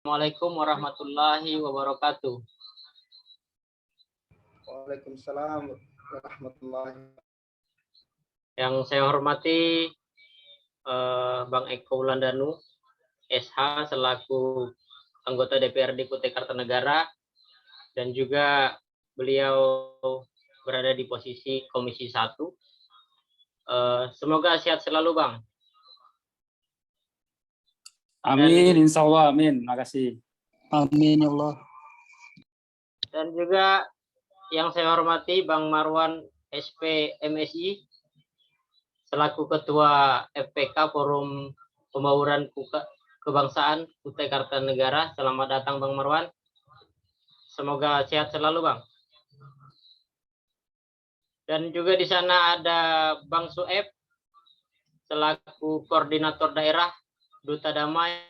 Assalamualaikum warahmatullahi wabarakatuh. Waalaikumsalam warahmatullahi wabarakatuh. Yang saya hormati Bang Eko Wulandanu, SH, selaku anggota DPRD Kutai Kartanegara, dan juga beliau berada di posisi Komisi 1. Semoga sehat selalu, Bang. Amin, insya Allah, amin. Makasih. Amin ya Allah. Dan juga yang saya hormati Bang Marwan SP MSI, selaku Ketua FPK Forum Pembauran Kebangsaan Kutai Kartanegara. Selamat datang Bang Marwan. Semoga sehat selalu, Bang. Dan juga di sana ada Bang Sueb, selaku Koordinator Daerah Duta Damai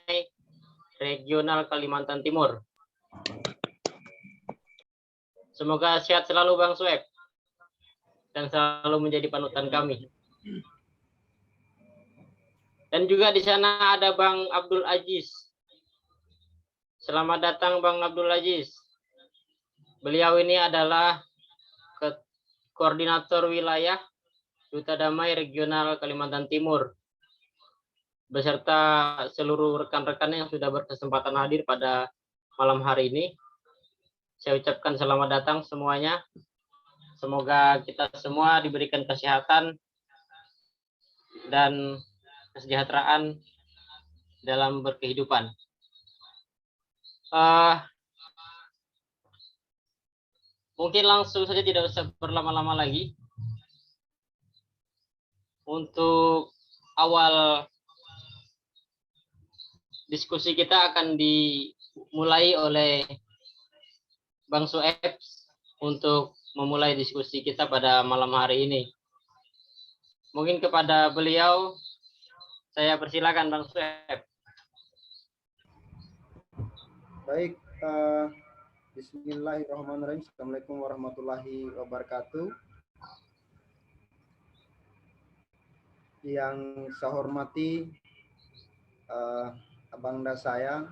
Regional Kalimantan Timur. Semoga sehat selalu Bang Sueb dan selalu menjadi panutan kami. Dan juga di sana ada Bang Abdul Aziz. Selamat datang Bang Abdul Aziz. Beliau ini adalah Koordinator Wilayah Duta Damai Regional Kalimantan Timur, beserta seluruh rekan-rekan yang sudah berkesempatan hadir pada malam hari ini. Saya ucapkan selamat datang semuanya. Semoga kita semua diberikan kesehatan dan kesejahteraan dalam berkehidupan. Mungkin langsung saja, tidak usah berlama-lama lagi. Untuk awal diskusi kita akan dimulai oleh Bang Sueb untuk memulai diskusi kita pada malam hari ini. Mungkin kepada beliau saya persilakan Bang Sueb. Baik, bismillahirrahmanirrahim. Assalamualaikum warahmatullahi wabarakatuh. Yang saya hormati abangda saya,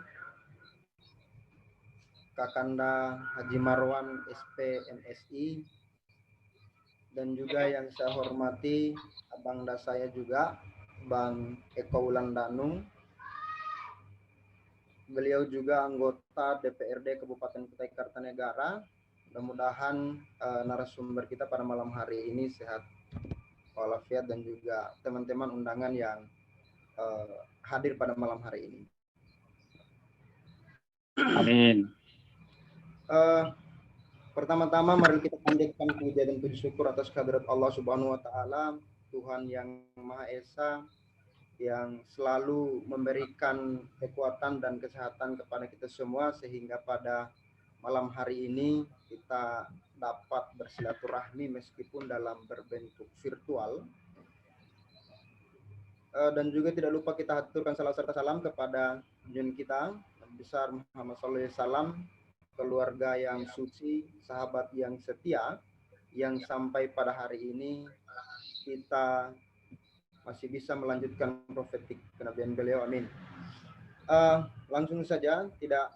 Kakanda Haji Marwan SP MSI, dan juga yang saya hormati abangda saya juga, Bang Eko Wulandanu. Beliau juga anggota DPRD Kabupaten Kutai Kartanegara. Mudah-mudahan narasumber kita pada malam hari ini sehat walafiat, dan juga teman-teman undangan yang hadir pada malam hari ini. Amin. Pertama-tama mari kita panjatkan puja dan puji syukur atas kehadirat Allah Subhanahu wa taala, Tuhan yang Maha Esa, yang selalu memberikan kekuatan dan kesehatan kepada kita semua, sehingga pada malam hari ini kita dapat bersilaturahmi meskipun dalam berbentuk virtual. Dan juga tidak lupa kita haturkan salam serta salam kepada junjungan kita Nabi besar Muhammad SAW, keluarga yang suci, sahabat yang setia, yang sampai pada hari ini kita masih bisa melanjutkan profetik kenabian beliau. Amin. Langsung saja, tidak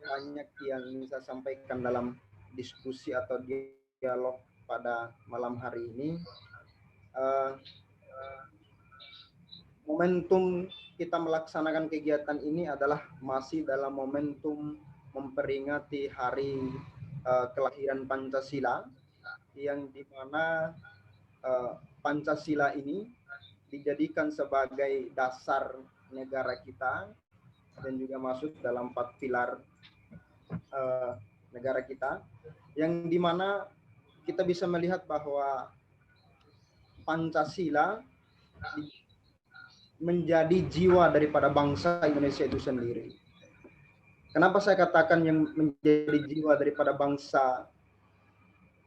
banyak yang ingin saya sampaikan dalam diskusi atau dialog pada malam hari ini. Momentum kita melaksanakan kegiatan ini adalah masih dalam momentum memperingati hari kelahiran Pancasila, yang dimana Pancasila ini dijadikan sebagai dasar negara kita dan juga masuk dalam 4 pilar negara kita, yang dimana kita bisa melihat bahwa Pancasila menjadi jiwa daripada bangsa Indonesia itu sendiri. Kenapa saya katakan yang menjadi jiwa daripada bangsa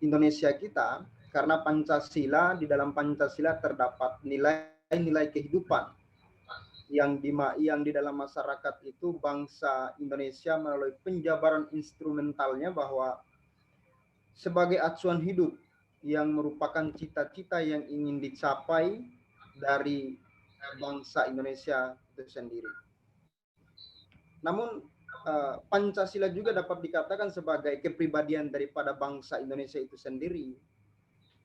Indonesia kita? Karena Pancasila, di dalam Pancasila terdapat nilai-nilai kehidupan yang di dalam masyarakat itu bangsa Indonesia melalui penjabaran instrumentalnya bahwa sebagai acuan hidup yang merupakan cita-cita yang ingin dicapai dari bangsa Indonesia itu sendiri. Namun Pancasila juga dapat dikatakan sebagai kepribadian daripada bangsa Indonesia itu sendiri,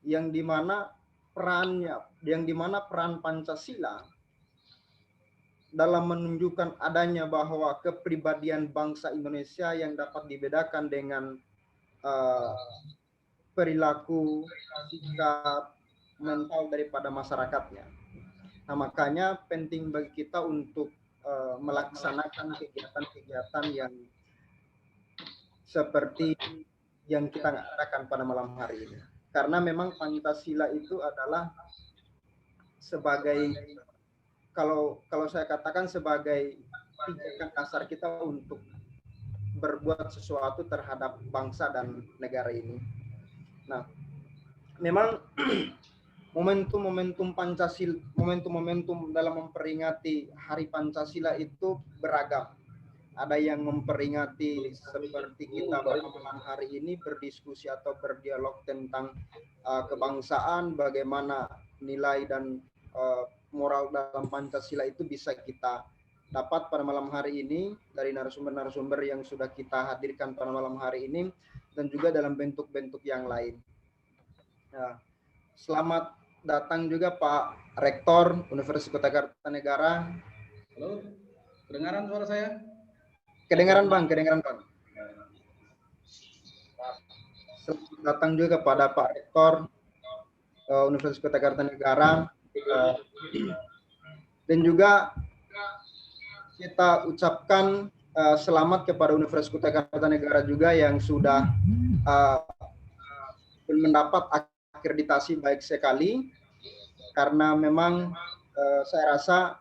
yang dimana peran Pancasila dalam menunjukkan adanya bahwa kepribadian bangsa Indonesia yang dapat dibedakan dengan perilaku, sikap, mental daripada masyarakatnya. Nah, makanya penting bagi kita untuk melaksanakan kegiatan-kegiatan yang seperti yang kita ngadakan pada malam hari ini. Karena memang Pancasila itu adalah sebagai, kalau saya katakan sebagai pijakan dasar kita untuk berbuat sesuatu terhadap bangsa dan negara ini. Nah, memang momentum Pancasila, momentum dalam memperingati Hari Pancasila itu beragam. Ada yang memperingati seperti kita pada malam hari ini berdiskusi atau berdialog tentang kebangsaan, bagaimana nilai dan moral dalam Pancasila itu bisa kita dapat pada malam hari ini dari narasumber-narasumber yang sudah kita hadirkan pada malam hari ini, dan juga dalam bentuk-bentuk yang lain. Nah, selamat datang juga Pak Rektor Universitas Kertanegara. Halo, kedengaran suara saya? Kedengaran Bang, kedengaran Bang. Selamat datang juga kepada Pak Rektor Universitas Kertanegara. Dan juga kita ucapkan selamat kepada Universitas Kertanegara juga yang sudah mendapat akreditasi baik sekali, karena memang saya rasa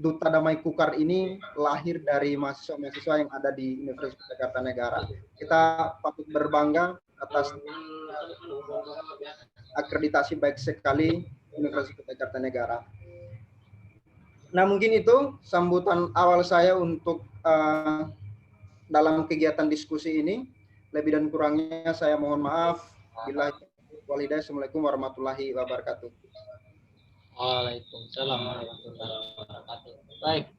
Duta Damai Kukar ini lahir dari mahasiswa-mahasiswa yang ada di Universitas Kertanegara. Kita patut berbangga atas akreditasi baik sekali Universitas Kertanegara. Nah, mungkin itu sambutan awal saya untuk dalam kegiatan diskusi ini. Lebih dan kurangnya saya mohon maaf. Assalamualaikum warahmatullahi wabarakatuh. Waalaikumsalam warahmatullahi wabarakatuh. Baik,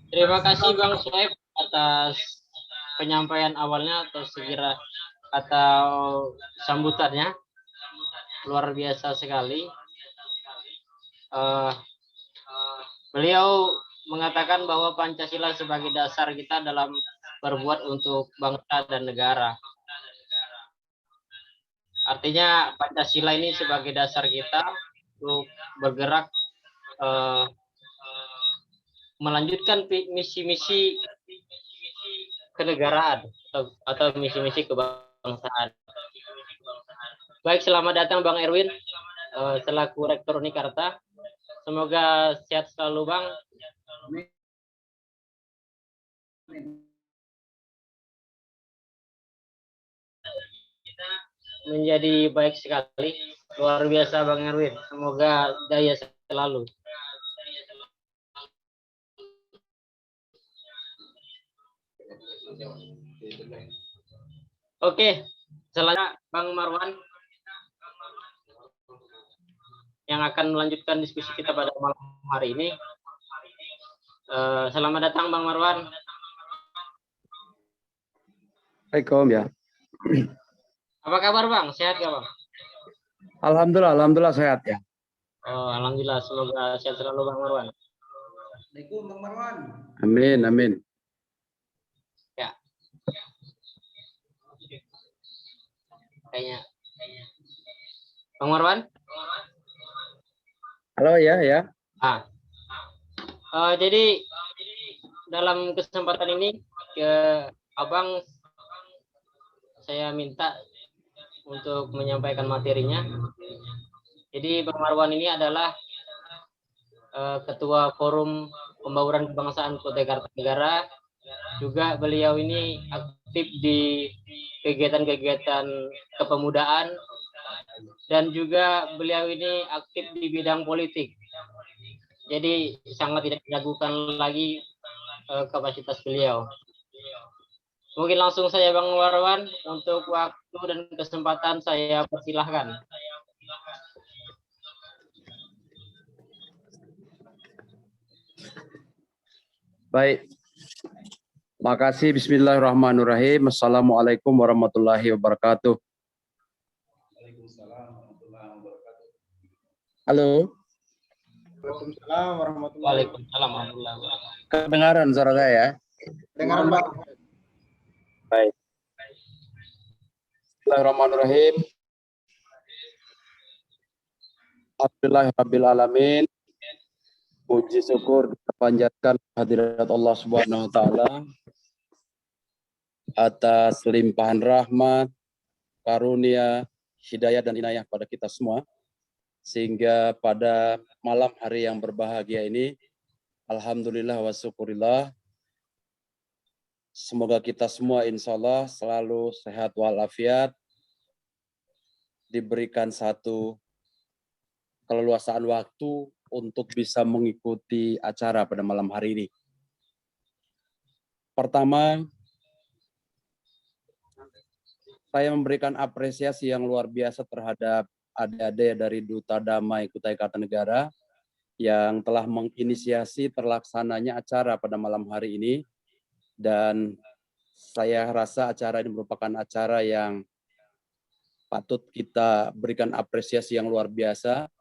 terima kasih Bang Suhaib atas penyampaian awalnya atau sambutannya, luar biasa sekali. Beliau mengatakan bahwa Pancasila sebagai dasar kita dalam berbuat untuk bangsa dan negara. Artinya Pancasila ini sebagai dasar kita untuk bergerak melanjutkan misi-misi kenegaraan atau misi-misi kebangsaan. Baik, selamat datang Bang Erwin selaku Rektor Unikarta. Semoga sehat selalu Bang. Menjadi baik sekali, luar biasa Bang Erwin. Semoga daya selalu. Oke, selanjutnya Bang Marwan yang akan melanjutkan diskusi kita pada malam hari ini. Selamat datang Bang Marwan. Assalamualaikum ya. Apa kabar Bang? Sehat ya Bang? Alhamdulillah sehat ya. Oh, alhamdulillah, semoga sehat selalu Bang Marwan. Assalamualaikum Bang Marwan. Amin. Ya. Kayaknya. Bang Marwan? Halo ya. Jadi dalam kesempatan ini Abang saya minta untuk menyampaikan materinya. Jadi Bang Marwan ini adalah Ketua Forum Pembauran Kebangsaan Kota Kertanegara. Juga beliau ini aktif di kegiatan-kegiatan kepemudaan, dan juga beliau ini aktif di bidang politik. Jadi sangat tidak diragukan lagi kapasitas beliau. Mungkin langsung saya Bang Marwan, untuk waktu dan kesempatan saya persilahkan. Baik. Makasih. Bismillahirrahmanirrahim. Assalamualaikum warahmatullahi wabarakatuh. Waalaikumsalam warahmatullahi wabarakatuh. Halo. Waalaikumsalam warahmatullahi Waalaikumsalam warahmatullahi wabarakatuh. Kedengaran suara saya? Dengaran Pak. Baik. Bismillahirrahmanirrahim. Alhamdulillahirabbil alamin. Puji syukur kita panjatkan hadirat Allah Subhanahu wa taala atas limpahan rahmat, karunia, hidayah dan inayah pada kita semua. Sehingga pada malam hari yang berbahagia ini, alhamdulillah wa syukurillah, semoga kita semua insya Allah selalu sehat walafiat, diberikan satu keleluasaan waktu untuk bisa mengikuti acara pada malam hari ini. Pertama, saya memberikan apresiasi yang luar biasa terhadap adik-adik dari Duta Damai Kutai Kartanegara yang telah menginisiasi terlaksananya acara pada malam hari ini. Dan saya rasa acara ini merupakan acara yang patut kita berikan apresiasi yang luar biasa.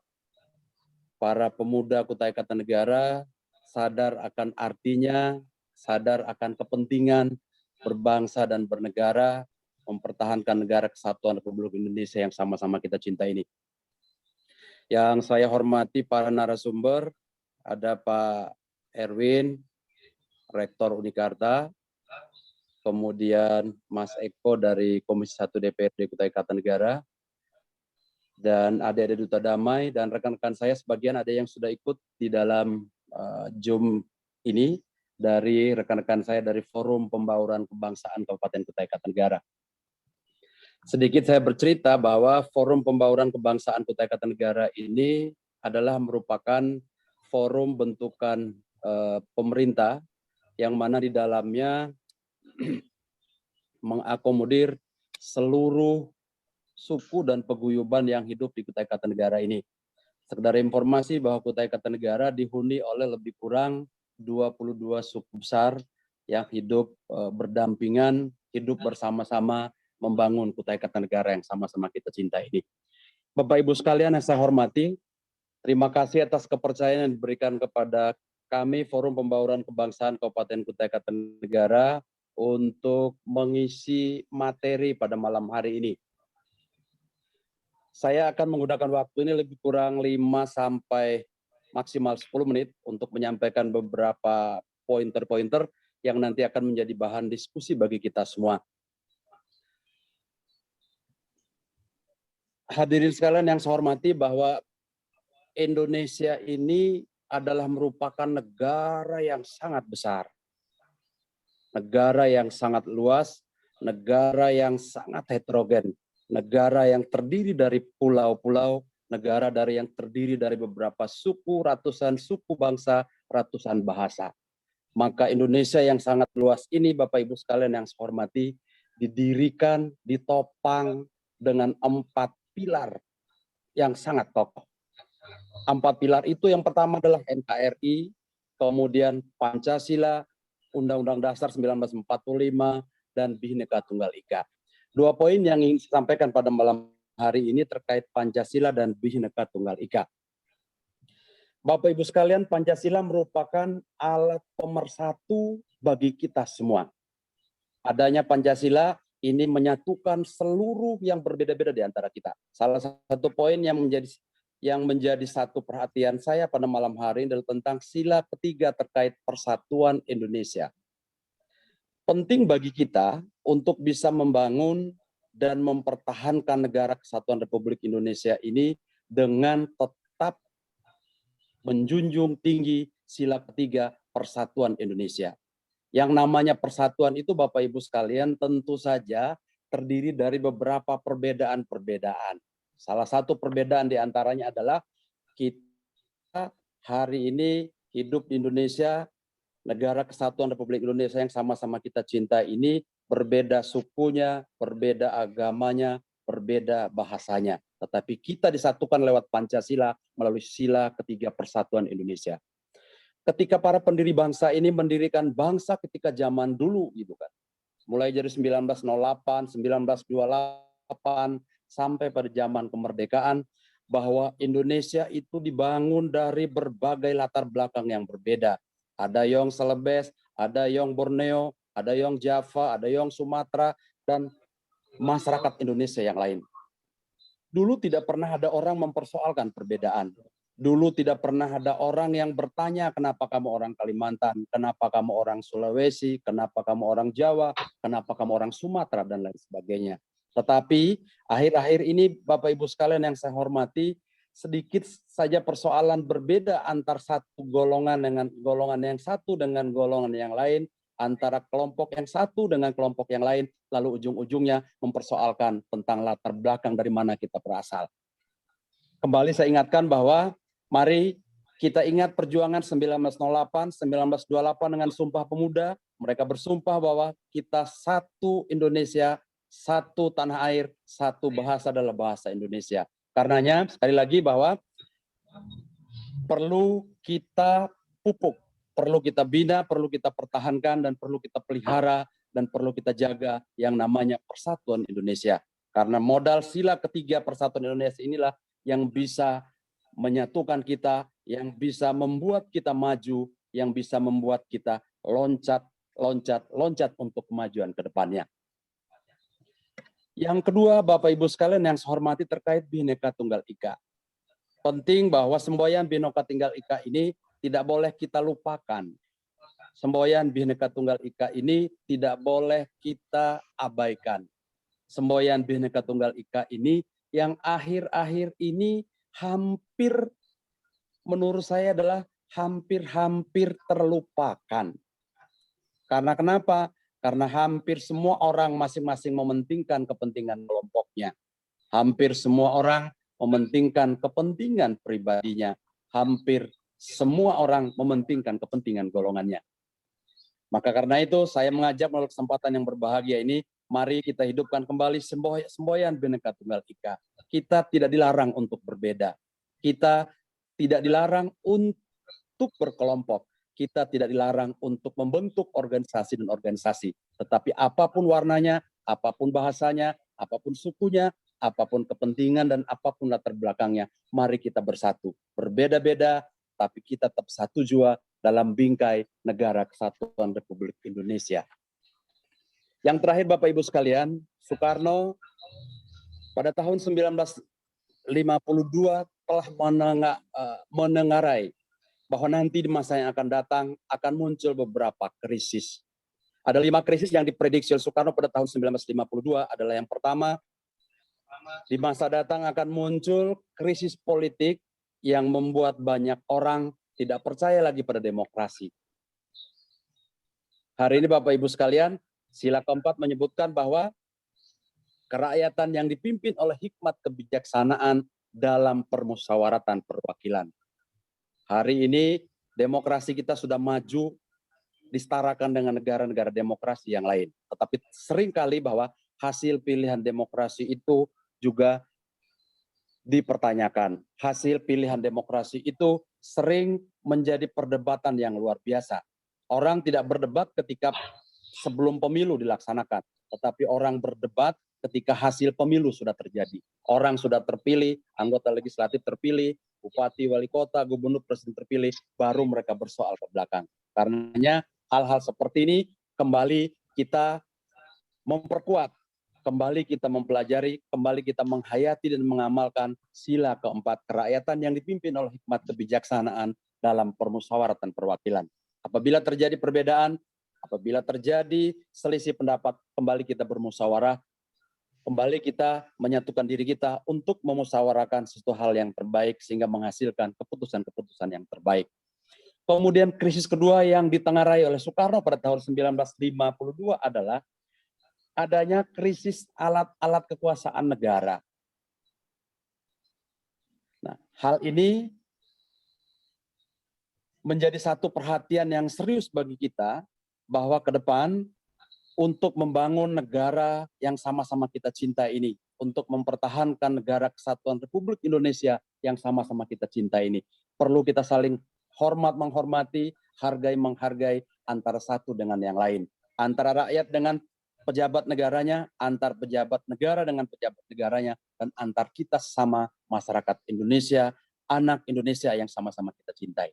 Para pemuda Kutai Kartanegara sadar akan artinya, sadar akan kepentingan berbangsa dan bernegara, mempertahankan negara kesatuan Republik Indonesia yang sama-sama kita cinta ini. Yang saya hormati para narasumber, ada Pak Erwin, Rektor Unikarta, kemudian Mas Eko dari Komisi 1 DPRD Kutai Kartanegara, dan adik-adik Duta Damai, dan rekan-rekan saya sebagian ada yang sudah ikut di dalam Zoom ini, dari rekan-rekan saya dari Forum Pembauran Kebangsaan Kabupaten Kutai Kartanegara. Sedikit saya bercerita bahwa Forum Pembauran Kebangsaan Kutai Kartanegara ini adalah merupakan forum bentukan pemerintah yang mana di dalamnya mengakomodir seluruh suku dan paguyuban yang hidup di Kutai Kartanegara ini. Sekedar informasi bahwa Kutai Kartanegara dihuni oleh lebih kurang 22 suku besar yang hidup berdampingan, hidup bersama-sama membangun Kutai Kartanegara yang sama-sama kita cinta ini. Bapak Ibu sekalian yang saya hormati, terima kasih atas kepercayaan yang diberikan kepada kami Forum Pembauran Kebangsaan Kabupaten Kutai Kartanegara untuk mengisi materi pada malam hari ini. Saya akan menggunakan waktu ini lebih kurang 5 sampai maksimal 10 menit untuk menyampaikan beberapa pointer-pointer yang nanti akan menjadi bahan diskusi bagi kita semua. Hadirin sekalian yang saya hormati, bahwa Indonesia ini adalah merupakan negara yang sangat besar, negara yang sangat luas, negara yang sangat heterogen, negara yang terdiri dari pulau-pulau, negara yang terdiri dari beberapa suku, ratusan suku bangsa, ratusan bahasa. Maka Indonesia yang sangat luas ini, Bapak Ibu sekalian yang saya hormati, didirikan, ditopang dengan 4 pilar yang sangat kokoh. 4 pilar itu yang pertama adalah NKRI, kemudian Pancasila, Undang-Undang Dasar 1945, dan Bhinneka Tunggal Ika. 2 poin yang ingin saya sampaikan pada malam hari ini terkait Pancasila dan Bhinneka Tunggal Ika. Bapak Ibu sekalian, Pancasila merupakan alat pemersatu bagi kita semua. Adanya Pancasila ini menyatukan seluruh yang berbeda-beda di antara kita. Salah satu poin yang menjadi satu perhatian saya pada malam hari ini adalah tentang sila ketiga terkait persatuan Indonesia. Penting bagi kita untuk bisa membangun dan mempertahankan negara kesatuan Republik Indonesia ini dengan tetap menjunjung tinggi sila ketiga persatuan Indonesia. Yang namanya persatuan itu, Bapak Ibu sekalian, tentu saja terdiri dari beberapa perbedaan-perbedaan. Salah satu perbedaan di antaranya adalah kita hari ini hidup di Indonesia, negara kesatuan Republik Indonesia yang sama-sama kita cinta ini, berbeda sukunya, berbeda agamanya, berbeda bahasanya. Tetapi kita disatukan lewat Pancasila melalui sila ketiga persatuan Indonesia. ketika para pendiri bangsa ini mendirikan bangsa ketika zaman dulu gitu kan. Mulai dari 1908, 1928 sampai pada zaman kemerdekaan, bahwa Indonesia itu dibangun dari berbagai latar belakang yang berbeda. Ada yang Celebes, ada yang Borneo, ada yang Java, ada yang Sumatera, dan masyarakat Indonesia yang lain. Dulu tidak pernah ada orang mempersoalkan perbedaan. Dulu tidak pernah ada orang yang bertanya kenapa kamu orang Kalimantan, kenapa kamu orang Sulawesi, kenapa kamu orang Jawa, kenapa kamu orang Sumatera, dan lain sebagainya. Tetapi akhir-akhir ini Bapak Ibu sekalian yang saya hormati, sedikit saja persoalan berbeda antar satu golongan dengan golongan yang satu dengan golongan yang lain, antara kelompok yang satu dengan kelompok yang lain, lalu ujung-ujungnya mempersoalkan tentang latar belakang dari mana kita berasal. Kembali saya ingatkan bahwa mari kita ingat perjuangan 1908, 1928 dengan Sumpah Pemuda. Mereka bersumpah bahwa kita satu Indonesia, satu tanah air, satu bahasa adalah bahasa Indonesia. Karenanya, sekali lagi bahwa perlu kita pupuk, perlu kita bina, perlu kita pertahankan, dan perlu kita pelihara, dan perlu kita jaga yang namanya persatuan Indonesia. Karena modal sila ketiga persatuan Indonesia inilah yang bisa menyatukan kita, yang bisa membuat kita maju, yang bisa membuat kita loncat untuk kemajuan ke depannya. Yang kedua, Bapak Ibu sekalian yang saya hormati, terkait Bhinneka Tunggal Ika. Penting bahwa semboyan Bhinneka Tunggal Ika ini tidak boleh kita lupakan. Semboyan Bhinneka Tunggal Ika ini tidak boleh kita abaikan. Semboyan Bhinneka Tunggal Ika ini yang akhir-akhir ini hampir, menurut saya adalah hampir terlupakan. Karena kenapa? Karena hampir semua orang masing-masing mementingkan kepentingan kelompoknya. Hampir semua orang mementingkan kepentingan pribadinya. Hampir semua orang mementingkan kepentingan golongannya. Maka karena itu saya mengajak melalui kesempatan yang berbahagia ini, mari kita hidupkan kembali semboyan Bhinneka Tunggal Ika. Kita tidak dilarang untuk berbeda. Kita tidak dilarang untuk berkelompok. Kita tidak dilarang untuk membentuk organisasi dan organisasi. Tetapi apapun warnanya, apapun bahasanya, apapun sukunya, apapun kepentingan dan apapun latar belakangnya, mari kita bersatu. Berbeda-beda, tapi kita tetap satu jua dalam bingkai Negara Kesatuan Republik Indonesia. Yang terakhir Bapak Ibu sekalian, Soekarno pada tahun 1952 telah menengarai bahwa nanti di masa yang akan datang akan muncul beberapa krisis. Ada 5 krisis yang diprediksi oleh Soekarno pada tahun 1952 adalah yang pertama, di masa datang akan muncul krisis politik yang membuat banyak orang tidak percaya lagi pada demokrasi. Hari ini Bapak Ibu sekalian, sila keempat menyebutkan bahwa kerakyatan yang dipimpin oleh hikmat kebijaksanaan dalam permusyawaratan perwakilan. Hari ini demokrasi kita sudah maju disetarakan dengan negara-negara demokrasi yang lain. Tetapi seringkali bahwa hasil pilihan demokrasi itu juga dipertanyakan. Hasil pilihan demokrasi itu sering menjadi perdebatan yang luar biasa. Orang tidak berdebat ketika sebelum pemilu dilaksanakan, tetapi orang berdebat ketika hasil pemilu sudah terjadi. Orang sudah terpilih, anggota legislatif terpilih, bupati, wali kota, gubernur, presiden terpilih, baru mereka bersoal ke belakang. Karenanya hal-hal seperti ini kembali kita memperkuat, kembali kita mempelajari, kembali kita menghayati dan mengamalkan sila keempat kerakyatan yang dipimpin oleh hikmat kebijaksanaan dalam permusyawaratan perwakilan. Apabila terjadi perbedaan, apabila terjadi selisih pendapat, kembali kita bermusyawarah, kembali kita menyatukan diri kita untuk memusyawarahkan sesuatu hal yang terbaik sehingga menghasilkan keputusan-keputusan yang terbaik. Kemudian krisis kedua yang ditengarai oleh Soekarno pada tahun 1952 adalah adanya krisis alat-alat kekuasaan negara. Nah, hal ini menjadi satu perhatian yang serius bagi kita bahwa ke depan untuk membangun negara yang sama-sama kita cintai ini, untuk mempertahankan negara kesatuan Republik Indonesia yang sama-sama kita cintai ini, perlu kita saling hormat menghormati, hargai menghargai antara satu dengan yang lain. Antara rakyat dengan pejabat negaranya, antar pejabat negara dengan pejabat negaranya, dan antar kita sama masyarakat Indonesia, anak Indonesia yang sama-sama kita cintai.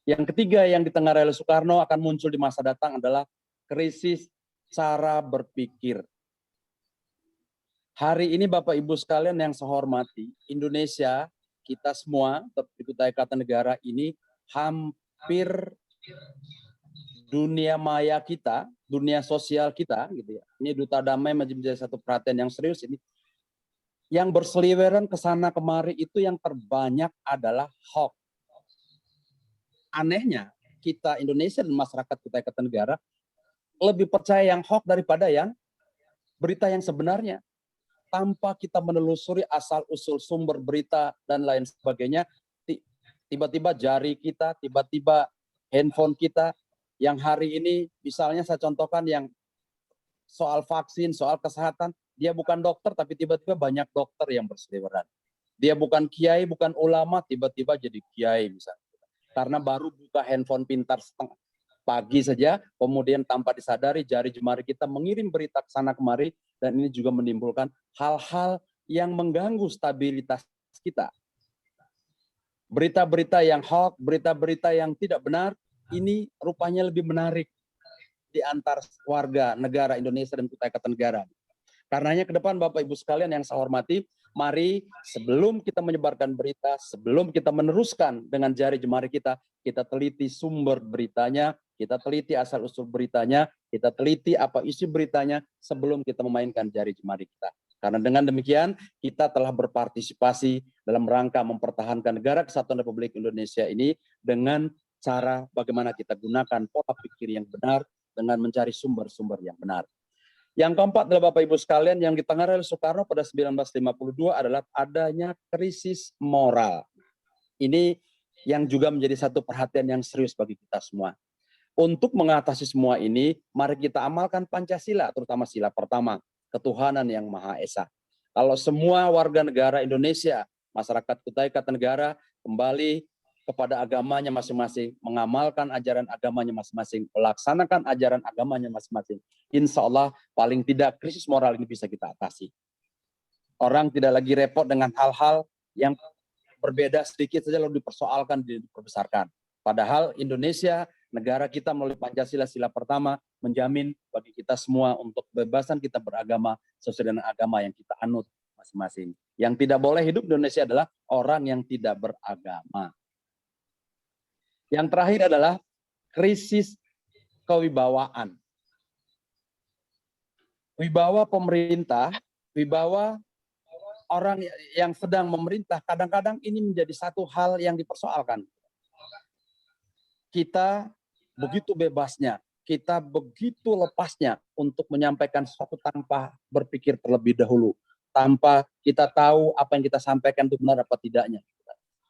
Yang ketiga yang ditengarai oleh Soekarno akan muncul di masa datang adalah krisis cara berpikir. Hari ini Bapak Ibu sekalian yang saya hormati, Indonesia, kita semua, Kutai Kartanegara ini hampir dunia maya kita, dunia sosial kita, gitu ya. Ini Duta Damai menjadi satu perhatian yang serius ini. Yang berseliweran ke sana kemari itu yang terbanyak adalah hoax. Anehnya, kita Indonesia dan masyarakat Kutai Kartanegara lebih percaya yang hoax daripada yang berita yang sebenarnya. Tanpa kita menelusuri asal-usul sumber berita dan lain sebagainya, tiba-tiba jari kita, tiba-tiba handphone kita, yang hari ini misalnya saya contohkan yang soal vaksin, soal kesehatan, dia bukan dokter tapi tiba-tiba banyak dokter yang berseliweran. Dia bukan kiai, bukan ulama, tiba-tiba jadi kiai misalnya. Karena baru buka handphone pintar setengah pagi saja, kemudian tanpa disadari jari jemari kita mengirim berita ke sana kemari, dan ini juga menimbulkan hal-hal yang mengganggu stabilitas kita. Berita-berita yang hoax, berita-berita yang tidak benar, ini rupanya lebih menarik di antar warga negara Indonesia dan Kutai Kartanegara. Karenanya ke depan Bapak Ibu sekalian yang saya hormati, mari sebelum kita menyebarkan berita, sebelum kita meneruskan dengan jari jemari kita teliti sumber beritanya, kita teliti asal-usul beritanya, kita teliti apa isi beritanya sebelum kita memainkan jari jemari kita. Karena dengan demikian kita telah berpartisipasi dalam rangka mempertahankan negara kesatuan Republik Indonesia ini dengan cara bagaimana kita gunakan pola pikir yang benar dengan mencari sumber-sumber yang benar. Yang keempat adalah Bapak Ibu sekalian yang ditengarai oleh Soekarno pada 1952 adalah adanya krisis moral. Ini yang juga menjadi satu perhatian yang serius bagi kita semua. Untuk mengatasi semua ini, mari kita amalkan Pancasila, terutama sila pertama, ketuhanan yang Maha Esa. Kalau semua warga negara Indonesia, masyarakat Kutai Kartanegara kembali kepada agamanya masing-masing, mengamalkan ajaran agamanya masing-masing, melaksanakan ajaran agamanya masing-masing, insya Allah paling tidak krisis moral ini bisa kita atasi. Orang tidak lagi repot dengan hal-hal yang berbeda sedikit saja lalu dipersoalkan, diperbesarkan. Padahal Indonesia, negara kita melalui Pancasila sila pertama menjamin bagi kita semua untuk kebebasan kita beragama sesuai dengan agama yang kita anut masing-masing. Yang tidak boleh hidup di Indonesia adalah orang yang tidak beragama. Yang terakhir adalah krisis kewibawaan. Wibawa pemerintah, wibawa orang yang sedang memerintah, kadang-kadang ini menjadi satu hal yang dipersoalkan. Kita begitu bebasnya, kita begitu lepasnya untuk menyampaikan sesuatu tanpa berpikir terlebih dahulu, tanpa kita tahu apa yang kita sampaikan itu benar apa tidaknya.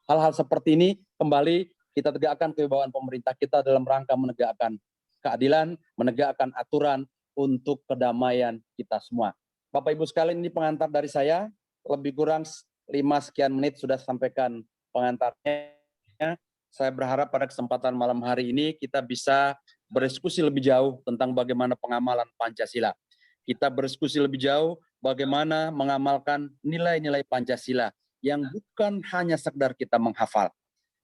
Hal-hal seperti ini kembali kita tegakkan kewibawaan pemerintah kita dalam rangka menegakkan keadilan, menegakkan aturan untuk kedamaian kita semua. Bapak Ibu sekalian, ini pengantar dari saya, lebih kurang 5 sekian menit sudah sampaikan pengantarnya. Saya berharap pada kesempatan malam hari ini kita bisa berdiskusi lebih jauh tentang bagaimana pengamalan Pancasila. Kita berdiskusi lebih jauh bagaimana mengamalkan nilai-nilai Pancasila yang bukan hanya sekedar kita menghafal.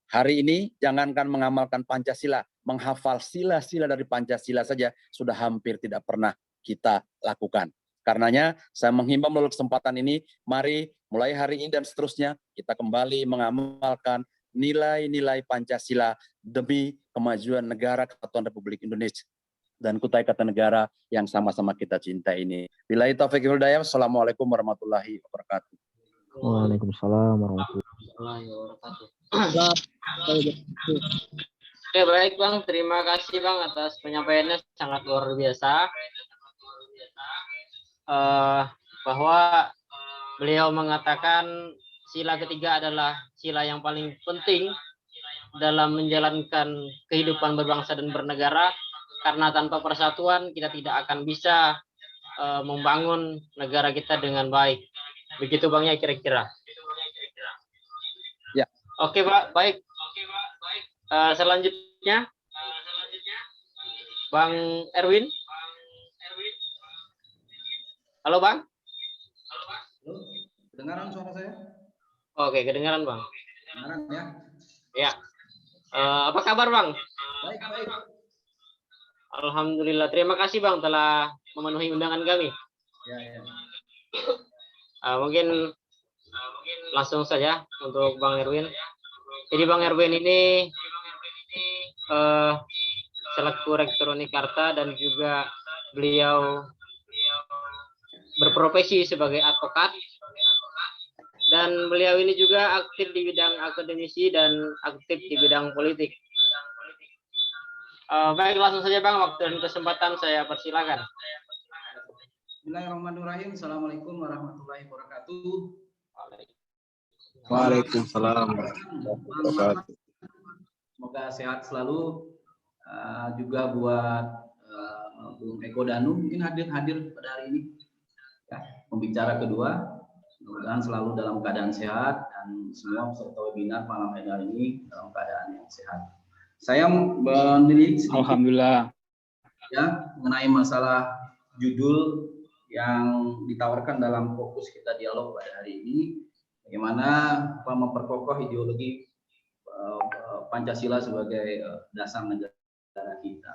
Hari ini jangankan mengamalkan Pancasila, menghafal sila-sila dari Pancasila saja sudah hampir tidak pernah kita lakukan. Karenanya saya menghimbau melalui kesempatan ini, mari mulai hari ini dan seterusnya kita kembali mengamalkan nilai-nilai Pancasila demi kemajuan negara kesatuan Republik Indonesia dan Kutai Kartanegara yang sama-sama kita cinta ini. Billahi taufiq wal hidayah. Assalamualaikum warahmatullahi wabarakatuh. Waalaikumsalam warahmatullahi wabarakatuh. Oke, baik Bang, terima kasih Bang atas penyampaiannya sangat luar biasa. Bahwa beliau mengatakan sila ketiga adalah sila yang paling penting dalam menjalankan kehidupan berbangsa dan bernegara, karena tanpa persatuan kita tidak akan bisa membangun negara kita dengan baik. Begitu Bang ya kira-kira. Ya. Oke Pak, baik. Selanjutnya Bang Erwin. Halo Bang. Halo, kedengaran suara saya? Oke, kedengaran Bang. Kedengaran ya? Ya. Apa kabar Bang? Baik, baik. Alhamdulillah. Terima kasih Bang telah memenuhi undangan kami. Ya, ya. Mungkin langsung saja untuk Bang Erwin. Jadi Bang Erwin ini selaku Rektor Unikarta dan juga beliau berprofesi sebagai advokat, dan beliau ini juga aktif di bidang akademisi dan aktif di bidang politik. Baik, langsung saja Bang, waktu dan kesempatan saya persilakan. Bismillahirrahmanirrahim. Assalamualaikum warahmatullahi wabarakatuh. Waalaikumsalam. Semoga sehat selalu. Juga buat Bung Eko Danu mungkin hadir pada hari ini. Ya, pembicara kedua. Mudah-mudahan selalu dalam keadaan sehat dan semua peserta webinar malam hari ini dalam keadaan yang sehat. Saya menilik sedikit, Alhamdulillah, ya, mengenai masalah judul yang ditawarkan dalam fokus kita dialog pada hari ini, bagaimana memperkokoh ideologi Pancasila sebagai dasar negara kita.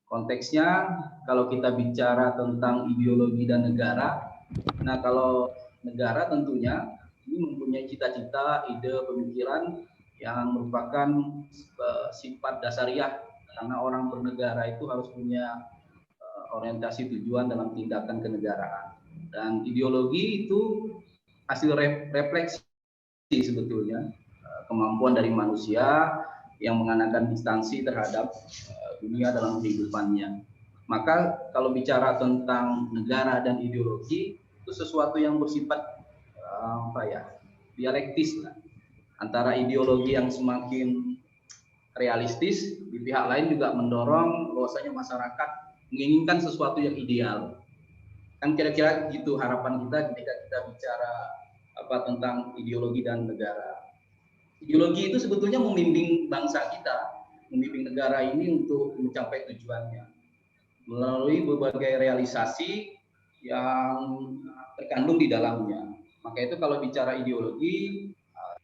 Konteksnya, kalau kita bicara tentang ideologi dan negara, nah kalau negara tentunya ini mempunyai cita-cita, ide, pemikiran yang merupakan sifat dasariah, karena orang bernegara itu harus punya orientasi tujuan dalam tindakan kenegaraan. Dan ideologi itu hasil refleksi sebetulnya kemampuan dari manusia yang menganakan distansi terhadap dunia dalam kehidupannya. Maka kalau bicara tentang negara dan ideologi itu sesuatu yang bersifat dialektis, antara ideologi yang semakin realistis, di pihak lain juga mendorong bahwasanya masyarakat menginginkan sesuatu yang ideal. Kan kira-kira gitu harapan kita ketika kita bicara tentang ideologi dan negara. Ideologi itu sebetulnya membimbing bangsa kita, membimbing negara ini untuk mencapai tujuannya melalui berbagai realisasi yang terkandung di dalamnya. Maka itu kalau bicara ideologi,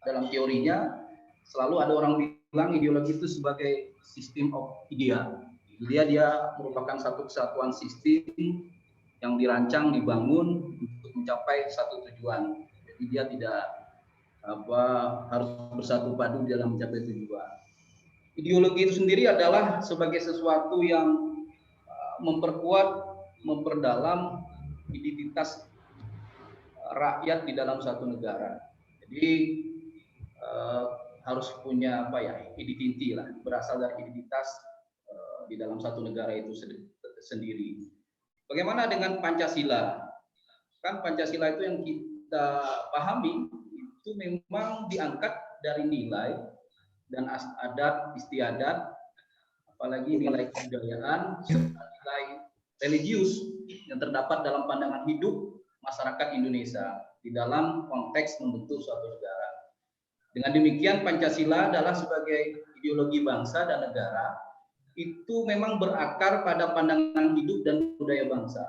dalam teorinya selalu ada orang bilang ideologi itu sebagai sistem of idea. Dia merupakan satu kesatuan sistem yang dirancang, dibangun untuk mencapai satu tujuan. Jadi dia tidak harus bersatu padu dalam mencapai tujuan. Ideologi itu sendiri adalah sebagai sesuatu yang memperkuat, memperdalam identitas rakyat di dalam satu negara. Jadi harus punya identiti lah, berasal dari identitas di dalam satu negara itu sendiri. Bagaimana dengan Pancasila? Kan Pancasila itu yang kita pahami itu memang diangkat dari nilai dan adat istiadat, apalagi nilai kebudayaan, nilai religius yang terdapat dalam pandangan hidup masyarakat Indonesia di dalam konteks membentuk suatu negara. Dengan demikian Pancasila adalah sebagai ideologi bangsa dan negara itu memang berakar pada pandangan hidup dan budaya bangsa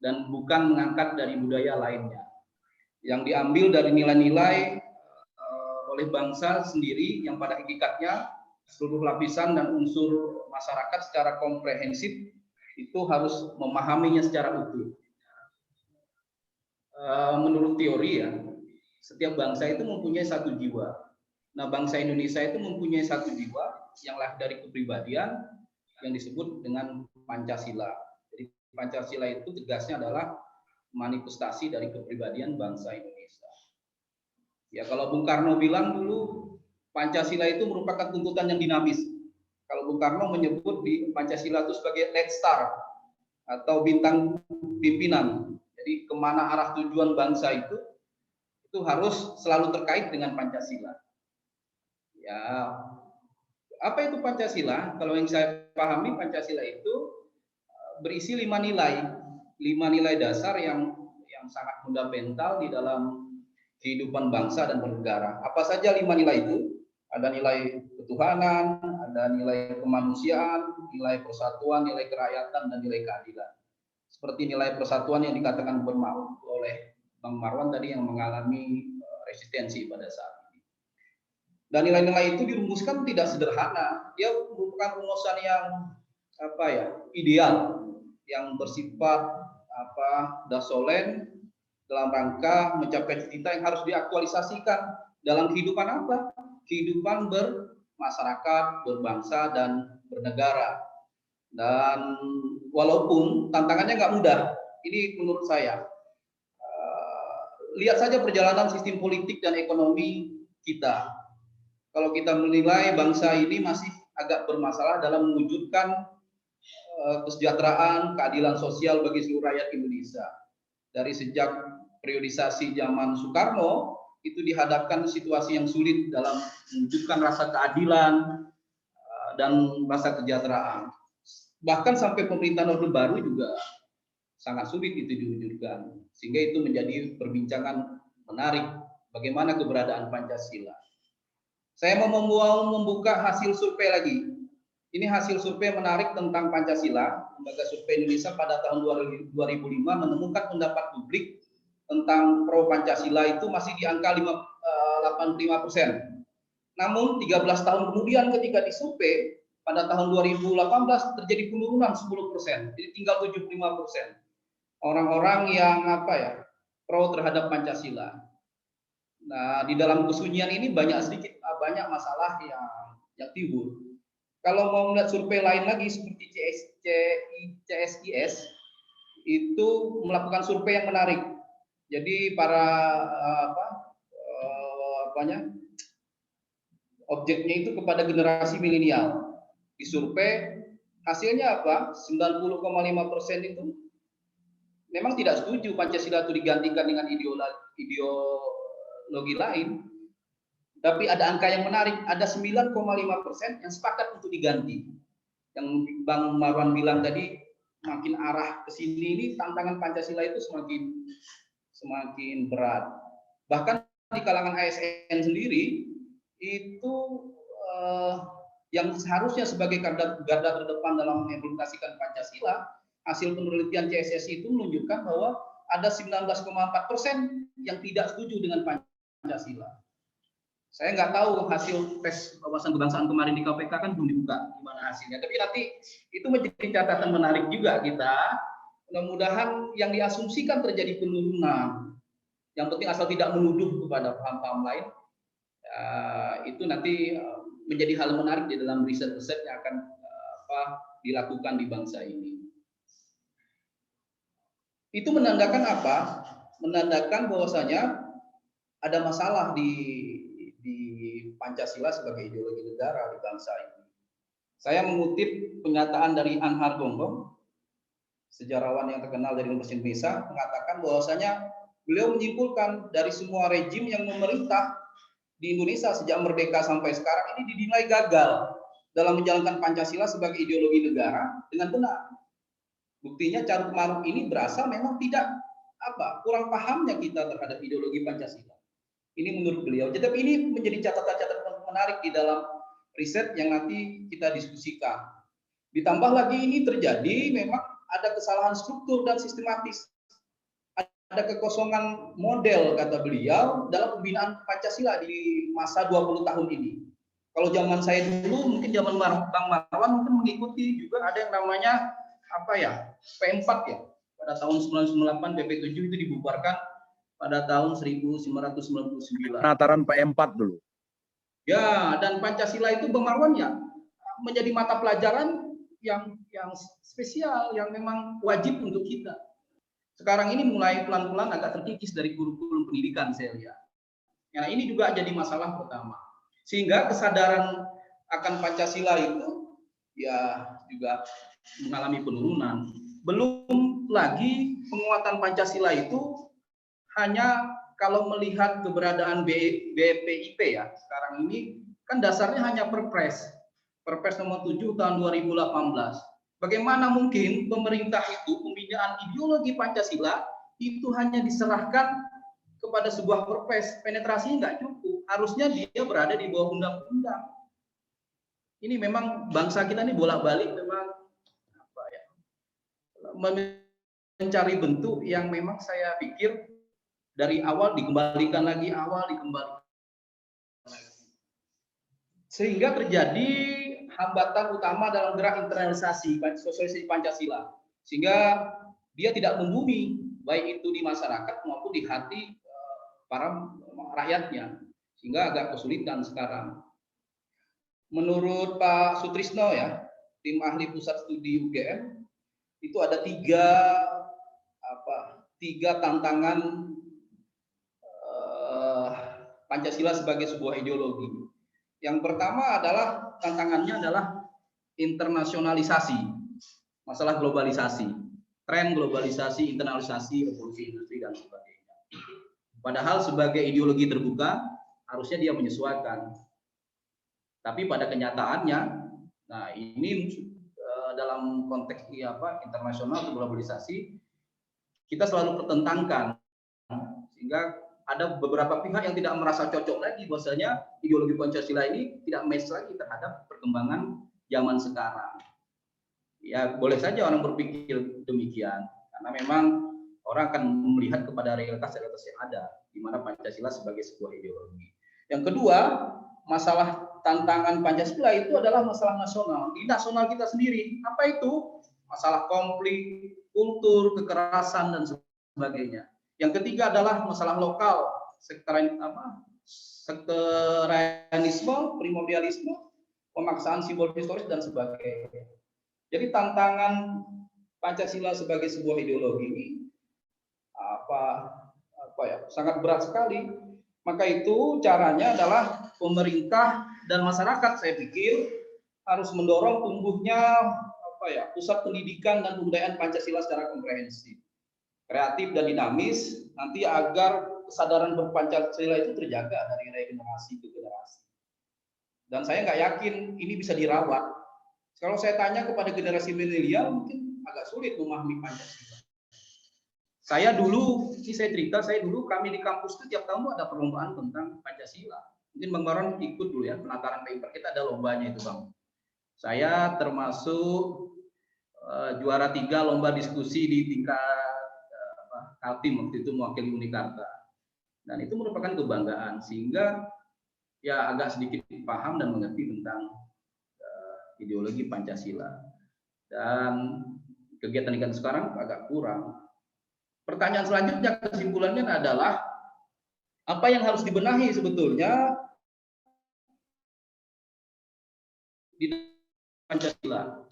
dan bukan mengangkat dari budaya lainnya yang diambil dari nilai-nilai oleh bangsa sendiri yang pada hakikatnya seluruh lapisan dan unsur masyarakat secara komprehensif itu harus memahaminya secara utuh. Menurut teori ya, setiap bangsa itu mempunyai satu jiwa. Nah, bangsa Indonesia itu mempunyai satu jiwa yang lahir dari kepribadian yang disebut dengan Pancasila. Jadi Pancasila itu tegasnya adalah manifestasi dari kepribadian bangsa Indonesia. Ya, kalau Bung Karno bilang dulu Pancasila itu merupakan tuntutan yang dinamis. Kalau Bung Karno menyebut di Pancasila itu sebagai Red Star atau bintang pimpinan. Jadi kemana arah tujuan bangsa itu harus selalu terkait dengan Pancasila. Ya, apa itu Pancasila? Kalau yang saya pahami, Pancasila itu berisi 5 nilai dasar yang sangat fundamental di dalam kehidupan bangsa dan bernegara. Apa saja 5 nilai itu? Ada nilai ketuhanan, ada nilai kemanusiaan, nilai persatuan, nilai kerakyatan, dan nilai keadilan. Seperti nilai persatuan yang dikatakan oleh Bang Marwan tadi yang mengalami resistensi pada saat ini. Dan nilai-nilai itu dirumuskan tidak sederhana. Dia merupakan rumusan yang ideal, yang bersifat dasolen dalam rangka mencapai cita-cita yang harus diaktualisasikan dalam kehidupan apa? Kehidupan bermasyarakat, berbangsa, dan bernegara. Dan walaupun tantangannya nggak mudah, ini menurut saya. Lihat saja perjalanan sistem politik dan ekonomi kita. Kalau kita menilai bangsa ini masih agak bermasalah dalam mewujudkan kesejahteraan, keadilan sosial bagi seluruh rakyat Indonesia. Dari sejak periodisasi zaman Soekarno, itu dihadapkan situasi yang sulit dalam mewujudkan rasa keadilan dan rasa kesejahteraan. Bahkan sampai pemerintahan Orde Baru juga sangat sulit itu diwujudkan. Sehingga itu menjadi perbincangan menarik bagaimana keberadaan Pancasila. Saya mau membuka hasil survei lagi. Ini hasil survei menarik tentang Pancasila. Lembaga Survei Indonesia pada tahun 2005 menemukan pendapat publik tentang pro Pancasila itu masih di angka 85%. Namun 13 tahun kemudian ketika disurvei pada tahun 2018 terjadi penurunan 10%. Jadi tinggal 75%. Orang-orang yang pro terhadap Pancasila. Nah, di dalam kesunyian ini banyak masalah yang timbul. Kalau mau melihat survei lain lagi seperti CSIS itu melakukan survei yang menarik. Jadi para objeknya itu kepada generasi milenial. Disurvei hasilnya apa? 90,5% itu memang tidak setuju Pancasila itu digantikan dengan ideologi lain. Tapi ada angka yang menarik, ada 9,5% yang sepakat untuk diganti. Yang Bang Marwan bilang tadi, makin arah ke sini ini tantangan Pancasila itu semakin berat. Bahkan di kalangan ASN sendiri itu yang seharusnya sebagai garda terdepan dalam mengimplementasikan Pancasila, hasil penelitian CSSI itu menunjukkan bahwa ada 19,4% yang tidak setuju dengan Pancasila. Saya nggak tahu hasil tes wawasan kebangsaan kemarin di KPK kan belum dibuka gimana hasilnya. Tapi nanti itu menjadi catatan menarik juga kita. Mudah-mudahan yang diasumsikan terjadi penurunan. Yang penting asal tidak menuduh kepada paham-paham lain. Itu nanti menjadi hal menarik di dalam riset-riset yang akan dilakukan di bangsa ini. Itu menandakan apa? Menandakan bahwasanya ada masalah di Pancasila sebagai ideologi negara di bangsa ini. Saya mengutip pernyataan dari Anhar Gonggong, sejarawan yang terkenal dari Universitas Indonesia, mengatakan bahwasanya beliau menyimpulkan dari semua rejim yang memerintah di Indonesia sejak merdeka sampai sekarang ini dinilai gagal dalam menjalankan Pancasila sebagai ideologi negara dengan benar. Buktinya carut marut ini berasal memang tidak kurang pahamnya kita terhadap ideologi Pancasila. Ini menurut beliau. Jadi ini menjadi catatan-catatan menarik di dalam riset yang nanti kita diskusikan. Ditambah lagi ini terjadi memang ada kesalahan struktur dan sistematis. Ada kekosongan model kata beliau dalam pembinaan Pancasila di masa 20 tahun ini. Kalau zaman saya dulu, mungkin zaman Bang Marwan mungkin mengikuti juga ada yang namanya P4 ya. Pada tahun 1998 BP7 itu dibubarkan pada tahun 1999. Penataran P4 dulu. Ya, dan Pancasila itu Bang Marwan ya menjadi mata pelajaran yang spesial, yang memang wajib untuk kita. Sekarang ini mulai pelan-pelan agak terkikis dari kurikulum pendidikan saya lihat. Nah, ini juga jadi masalah pertama. Sehingga kesadaran akan Pancasila itu ya juga mengalami penurunan. Belum lagi penguatan Pancasila itu hanya kalau melihat keberadaan BPIP ya, sekarang ini kan dasarnya hanya Perpres nomor 7 tahun 2018. Bagaimana mungkin pemerintah itu pembinaan ideologi Pancasila itu hanya diserahkan kepada sebuah Perpres, penetrasinya nggak cukup. Harusnya dia berada di bawah undang-undang. ini memang bangsa kita ini bolak-balik memang apa ya, mencari bentuk yang memang saya pikir dari awal dikembalikan lagi, sehingga terjadi hambatan utama dalam gerak internalisasi sosialisasi Pancasila, sehingga dia tidak membumi baik itu di masyarakat maupun di hati para rakyatnya, sehingga agak kesulitan sekarang. Menurut Pak Sutrisno ya, tim ahli pusat studi UGM, itu ada tiga tantangan Pancasila sebagai sebuah ideologi. Yang pertama adalah tantangannya adalah internasionalisasi, masalah globalisasi, tren globalisasi, internalisasi, revolusi industri dan sebagainya. Padahal sebagai ideologi terbuka harusnya dia menyesuaikan. Tapi pada kenyataannya, nah ini dalam konteks internasional atau globalisasi kita selalu pertentangkan, sehingga ada beberapa pihak yang tidak merasa cocok lagi bahwasanya ideologi Pancasila ini tidak match lagi terhadap perkembangan zaman sekarang. Ya boleh saja orang berpikir demikian, karena memang orang akan melihat kepada realitas yang ada, di mana Pancasila sebagai sebuah ideologi. Yang kedua, masalah tantangan Pancasila itu adalah masalah nasional, di nasional kita sendiri. Apa itu? Masalah konflik, kultur, kekerasan dan sebagainya. Yang ketiga adalah masalah lokal, sekterianisme, primordialisme, pemaksaan simbol historis dan sebagainya. Jadi tantangan Pancasila sebagai sebuah ideologi ini sangat berat sekali. Maka itu caranya adalah pemerintah dan masyarakat, saya pikir harus mendorong tumbuhnya pusat pendidikan dan pembudayaan Pancasila secara komprehensif, kreatif dan dinamis, nanti agar kesadaran berpancasila itu terjaga dari generasi ke generasi. Dan saya nggak yakin ini bisa dirawat. Kalau saya tanya kepada generasi milenial, mungkin agak sulit memahami Pancasila. Saya dulu kami di kampus itu tiap tahun ada perlombaan tentang Pancasila. Mungkin Bang Baron ikut dulu ya, penataran paper kita ada lombanya itu Bang. Saya termasuk juara 3 lomba diskusi di tingkat Kaltim waktu itu mewakili Unikarta, dan itu merupakan kebanggaan, sehingga ya agak sedikit paham dan mengerti tentang ideologi Pancasila. Dan kegiatan sekarang agak kurang. Pertanyaan selanjutnya, kesimpulannya adalah apa yang harus dibenahi sebetulnya di Pancasila.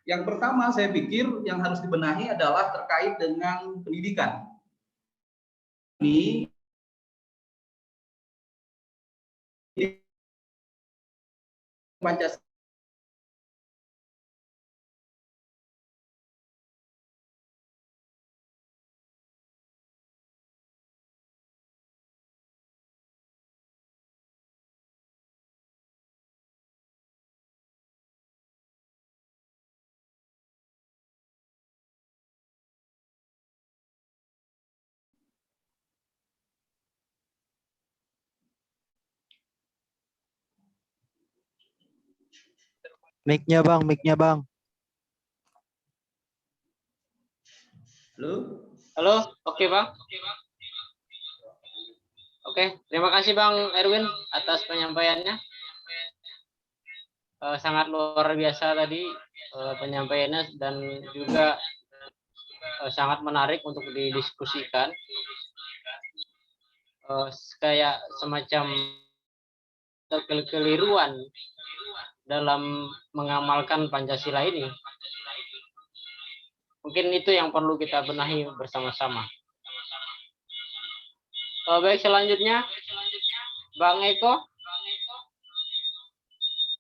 Yang pertama saya pikir yang harus dibenahi adalah terkait dengan pendidikan. Ini Pancasila Mic-nya bang. Halo, oke Bang. Oke, terima kasih Bang Erwin atas penyampaiannya. Sangat luar biasa tadi penyampaiannya, dan juga sangat menarik untuk didiskusikan. Kayak semacam kekeliruan dalam mengamalkan Pancasila ini. Mungkin itu yang perlu kita benahi bersama-sama. Baik, selanjutnya Bang Eko.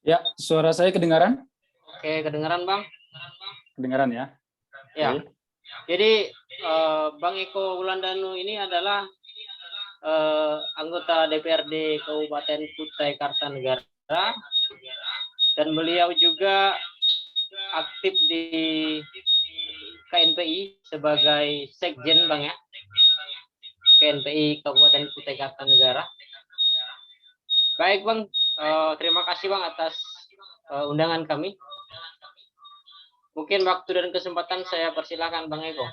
Ya, suara saya kedengaran? Oke, kedengaran Bang. Kedengaran ya? Ya. Oke. Jadi Bang Eko Wulandanu ini adalah anggota DPRD Kabupaten Kutai Kartanegara, dan beliau juga aktif di KNPI sebagai sekjen Bang ya, KNPI Kabupaten Kutai Kartanegara. Baik Bang, terima kasih Bang atas undangan kami. Mungkin waktu dan kesempatan saya persilakan Bang Eko.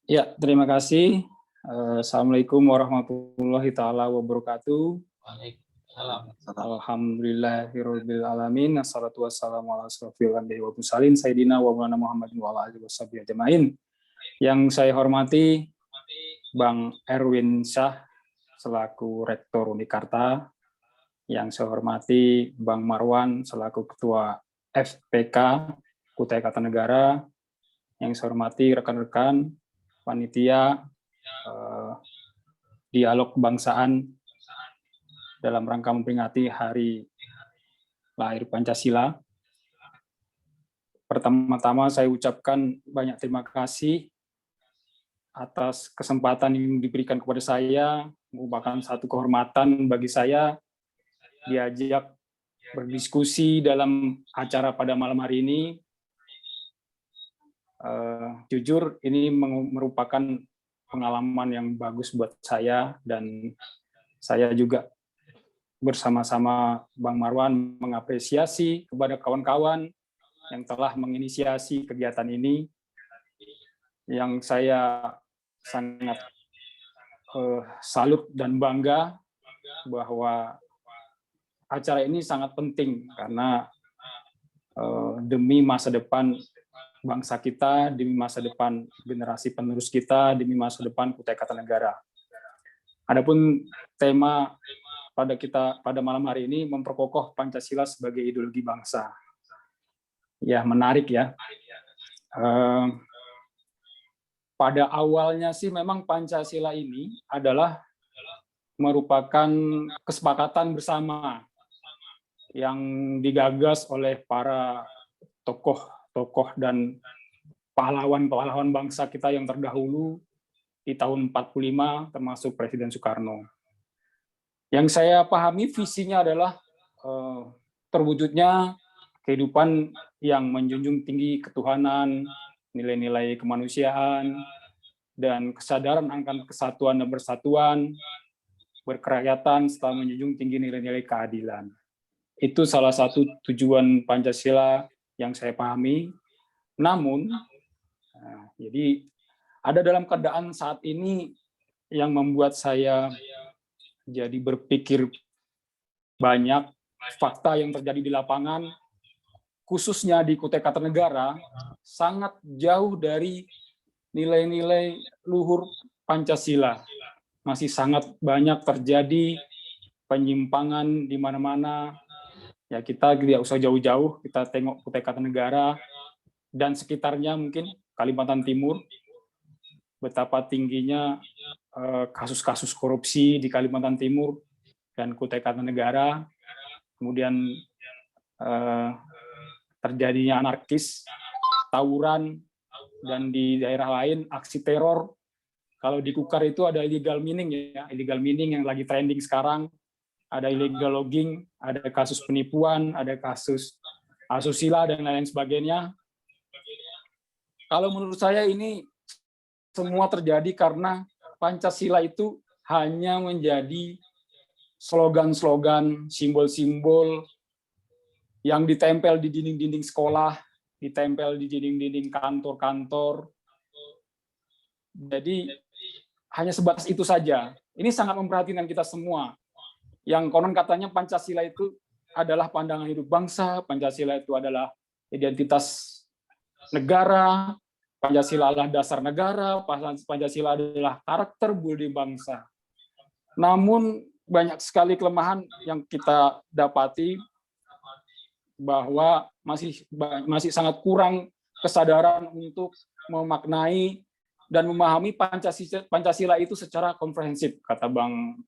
Ya, terima kasih. Assalamualaikum warahmatullahi taala wabarakatuh. Waalaikumsalam. Alhamdulillahirabbil alamin. Assalatu wassalamu ala asrofil anbiya'i wal mursalin sayyidina wa maulana Muhammadin wa ala alihi washabihi ajmain. Yang saya hormati Bang Erwin Syah selaku Rektor Unikarta. Yang saya hormati Bang Marwan selaku Ketua FPK Kutai Kartanegara. Yang saya hormati rekan-rekan panitia dialog kebangsaan dalam rangka memperingati Hari Lahir Pancasila. Pertama-tama saya ucapkan banyak terima kasih atas kesempatan yang diberikan kepada saya, merupakan satu kehormatan bagi saya diajak berdiskusi dalam acara pada malam hari ini. Jujur ini merupakan pengalaman yang bagus buat saya, dan saya juga bersama-sama Bang Marwan mengapresiasi kepada kawan-kawan yang telah menginisiasi kegiatan ini, yang saya sangat salut dan bangga bahwa acara ini sangat penting karena demi masa depan bangsa kita, demi masa depan generasi penerus kita, demi masa depan Kutai Kartanegara. Adapun tema pada malam hari ini memperkokoh Pancasila sebagai ideologi bangsa. Ya, menarik ya. Pada awalnya sih memang Pancasila ini adalah merupakan kesepakatan bersama yang digagas oleh para tokoh dan pahlawan bangsa kita yang terdahulu di tahun 45, termasuk Presiden Soekarno. Yang saya pahami visinya adalah terwujudnya kehidupan yang menjunjung tinggi ketuhanan, nilai-nilai kemanusiaan, dan kesadaran akan kesatuan dan bersatuan, berkerakyatan, serta menjunjung tinggi nilai-nilai keadilan. Itu salah satu tujuan Pancasila yang saya pahami. Namun, jadi ada dalam keadaan saat ini yang membuat saya jadi berpikir banyak fakta yang terjadi di lapangan, khususnya di Kutai Kartanegara, sangat jauh dari nilai-nilai luhur Pancasila. Masih sangat banyak terjadi penyimpangan di mana-mana. Ya, kita tidak usah jauh-jauh, kita tengok Kutai Kartanegara dan sekitarnya, mungkin Kalimantan Timur, betapa tingginya kasus-kasus korupsi di Kalimantan Timur dan Kutai Kartanegara, kemudian terjadinya anarkis, tawuran, dan di daerah lain aksi teror. Kalau di Kukar itu ada illegal mining ya, illegal mining yang lagi trending sekarang, ada illegal logging, ada kasus penipuan, ada kasus asusila dan lain sebagainya. Kalau menurut saya ini semua terjadi karena Pancasila itu hanya menjadi slogan-slogan, simbol-simbol yang ditempel di dinding-dinding sekolah, ditempel di dinding-dinding kantor-kantor. Jadi hanya sebatas itu saja. Ini sangat memperhatikan kita semua. Yang konon katanya Pancasila itu adalah pandangan hidup bangsa, Pancasila itu adalah identitas negara, Pancasila adalah dasar negara, Pancasila adalah karakter budi bangsa. Namun banyak sekali kelemahan yang kita dapati, bahwa masih sangat kurang kesadaran untuk memaknai dan memahami Pancasila itu secara komprehensif, kata Bang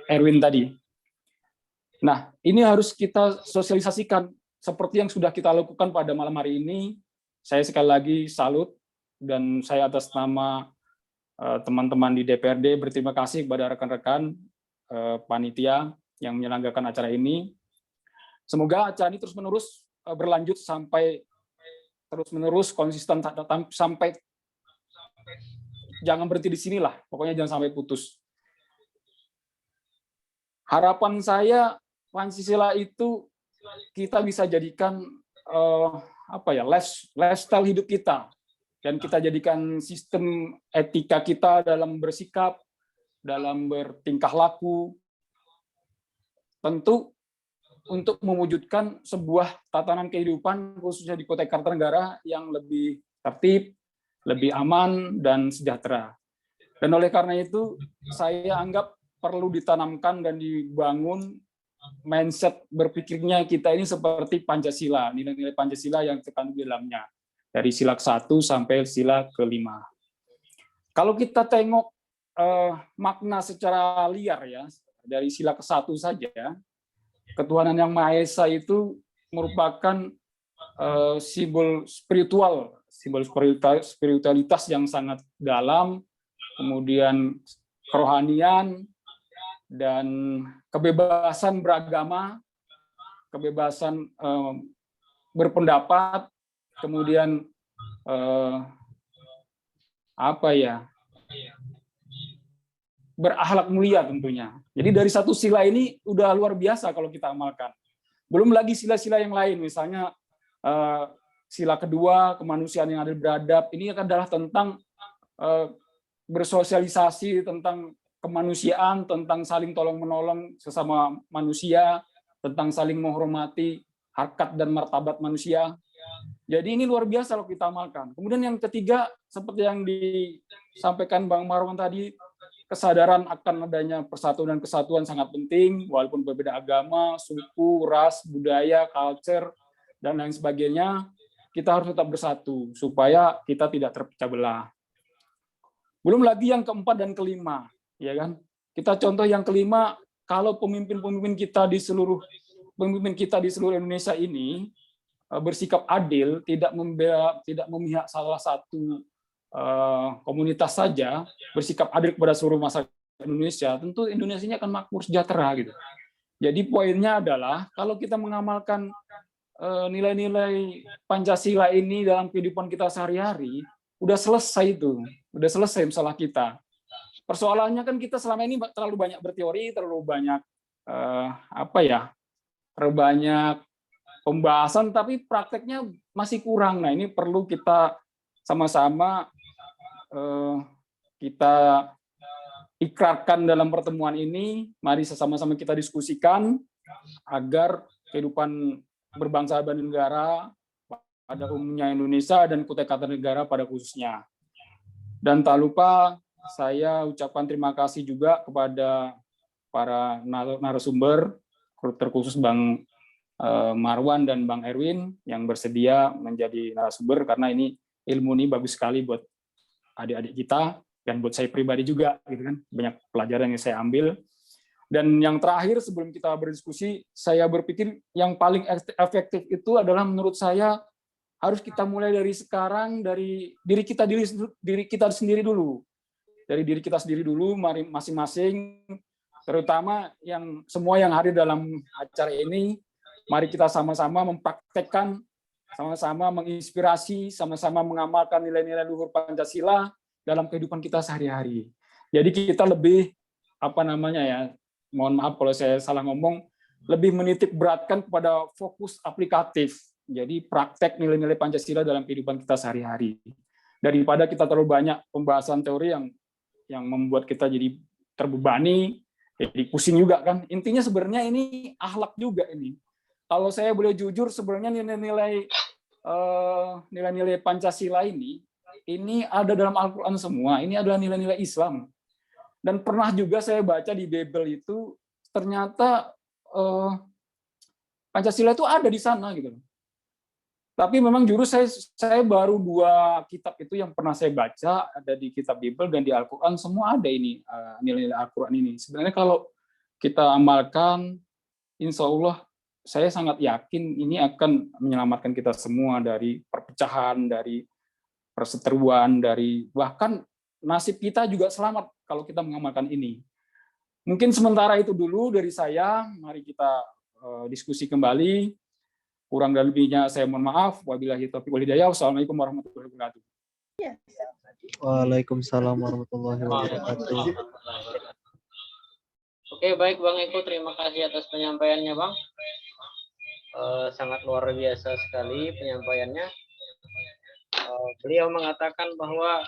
Erwin tadi. Nah, ini harus kita sosialisasikan seperti yang sudah kita lakukan pada malam hari ini. Saya sekali lagi salut, dan saya atas nama teman-teman di DPRD berterima kasih kepada rekan-rekan panitia yang menyelenggarakan acara ini. Semoga acara ini terus-menerus berlanjut sampai terus-menerus konsisten sampai jangan berhenti di sinilah, pokoknya jangan sampai putus. harapan saya Pancasila itu kita bisa jadikan lifestyle hidup kita, dan kita jadikan sistem etika kita dalam bersikap, dalam bertingkah laku, tentu untuk mewujudkan sebuah tatanan kehidupan khususnya di Kota Kartanegara yang lebih tertib, lebih aman dan sejahtera. Dan oleh karena itu saya anggap perlu ditanamkan dan dibangun mindset berpikirnya kita ini seperti Pancasila, nilai-nilai Pancasila yang terkandung di dalamnya, dari sila 1 sampai sila ke-5. Kalau kita tengok makna secara liar ya, dari sila ke-1 saja, ketuhanan yang Maha Esa itu merupakan simbol spiritualitas yang sangat dalam, kemudian kerohanian, dan kebebasan beragama, kebebasan berpendapat, kemudian berakhlak mulia tentunya. Jadi dari satu sila ini udah luar biasa kalau kita amalkan. Belum lagi sila-sila yang lain, misalnya sila kedua, kemanusiaan yang adil beradab, ini adalah tentang bersosialisasi, tentang kemanusiaan, tentang saling tolong-menolong sesama manusia, tentang saling menghormati harkat dan martabat manusia. Jadi ini luar biasa kalau kita amalkan. Kemudian yang ketiga, seperti yang disampaikan Bang Marwan tadi, kesadaran akan adanya persatuan dan kesatuan sangat penting, walaupun berbeda agama, suku, ras, budaya, culture, dan lain sebagainya, kita harus tetap bersatu, supaya kita tidak terpecah belah. Belum lagi yang keempat dan kelima, ya kan? Kita contoh yang kelima, kalau pemimpin kita di seluruh Indonesia ini bersikap adil, tidak memihak salah satu komunitas saja, bersikap adil kepada seluruh masyarakat Indonesia, tentu Indonesia ini akan makmur sejahtera gitu. Jadi poinnya adalah kalau kita mengamalkan nilai-nilai Pancasila ini dalam kehidupan kita sehari-hari, udah selesai masalah kita. Persoalannya kan kita selama ini terlalu banyak berteori, terlalu banyak terlalu banyak pembahasan, tapi prakteknya masih kurang. Nah, ini perlu kita sama-sama kita ikrarkan dalam pertemuan ini. Mari sama-sama kita diskusikan agar kehidupan berbangsa dan negara pada umumnya Indonesia dan Kutai Kartanegara pada khususnya. Dan tak lupa saya ucapkan terima kasih juga kepada para narasumber, terkhusus Bang Marwan dan Bang Erwin yang bersedia menjadi narasumber, karena ini ilmu ini bagus sekali buat adik-adik kita dan buat saya pribadi juga, gitu kan, banyak pelajaran yang saya ambil. Dan yang terakhir sebelum kita berdiskusi, saya berpikir yang paling efektif itu adalah menurut saya harus kita mulai dari sekarang, dari diri kita sendiri dulu. Dari diri kita sendiri dulu, mari masing-masing, terutama yang semua yang hadir dalam acara ini, mari kita sama-sama mempraktekkan, sama-sama menginspirasi, sama-sama mengamalkan nilai-nilai luhur Pancasila dalam kehidupan kita sehari-hari. Jadi kita lebih, mohon maaf kalau saya salah ngomong, lebih menitik beratkan kepada fokus aplikatif. Jadi praktek nilai-nilai Pancasila dalam kehidupan kita sehari-hari. Daripada kita terlalu banyak pembahasan teori yang membuat kita jadi terbebani, jadi pusing juga kan. Intinya sebenarnya ini akhlak juga ini. Kalau saya boleh jujur, sebenarnya nilai-nilai Pancasila ini ada dalam Al-Quran semua. Ini adalah nilai-nilai Islam. Dan pernah juga saya baca di Bible itu, ternyata Pancasila itu ada di sana gitu. Tapi memang jujur saya baru 2 kitab itu yang pernah saya baca, ada di kitab Bible dan di Al-Quran, semua ada ini nilai-nilai Al-Quran ini. Sebenarnya kalau kita amalkan, insya Allah saya sangat yakin ini akan menyelamatkan kita semua dari perpecahan, dari perseteruan, dari bahkan nasib kita juga selamat kalau kita mengamalkan ini. Mungkin sementara itu dulu dari saya, mari kita diskusi kembali. Kurang dan lebihnya saya mohon maaf. Wabillahi taufiq wal hidayah. Wassalamualaikum warahmatullahi wabarakatuh. Waalaikumsalam warahmatullahi wabarakatuh. Oke, baik Bang Eko, terima kasih atas penyampaiannya Bang. Sangat luar biasa sekali penyampaiannya. Beliau mengatakan bahwa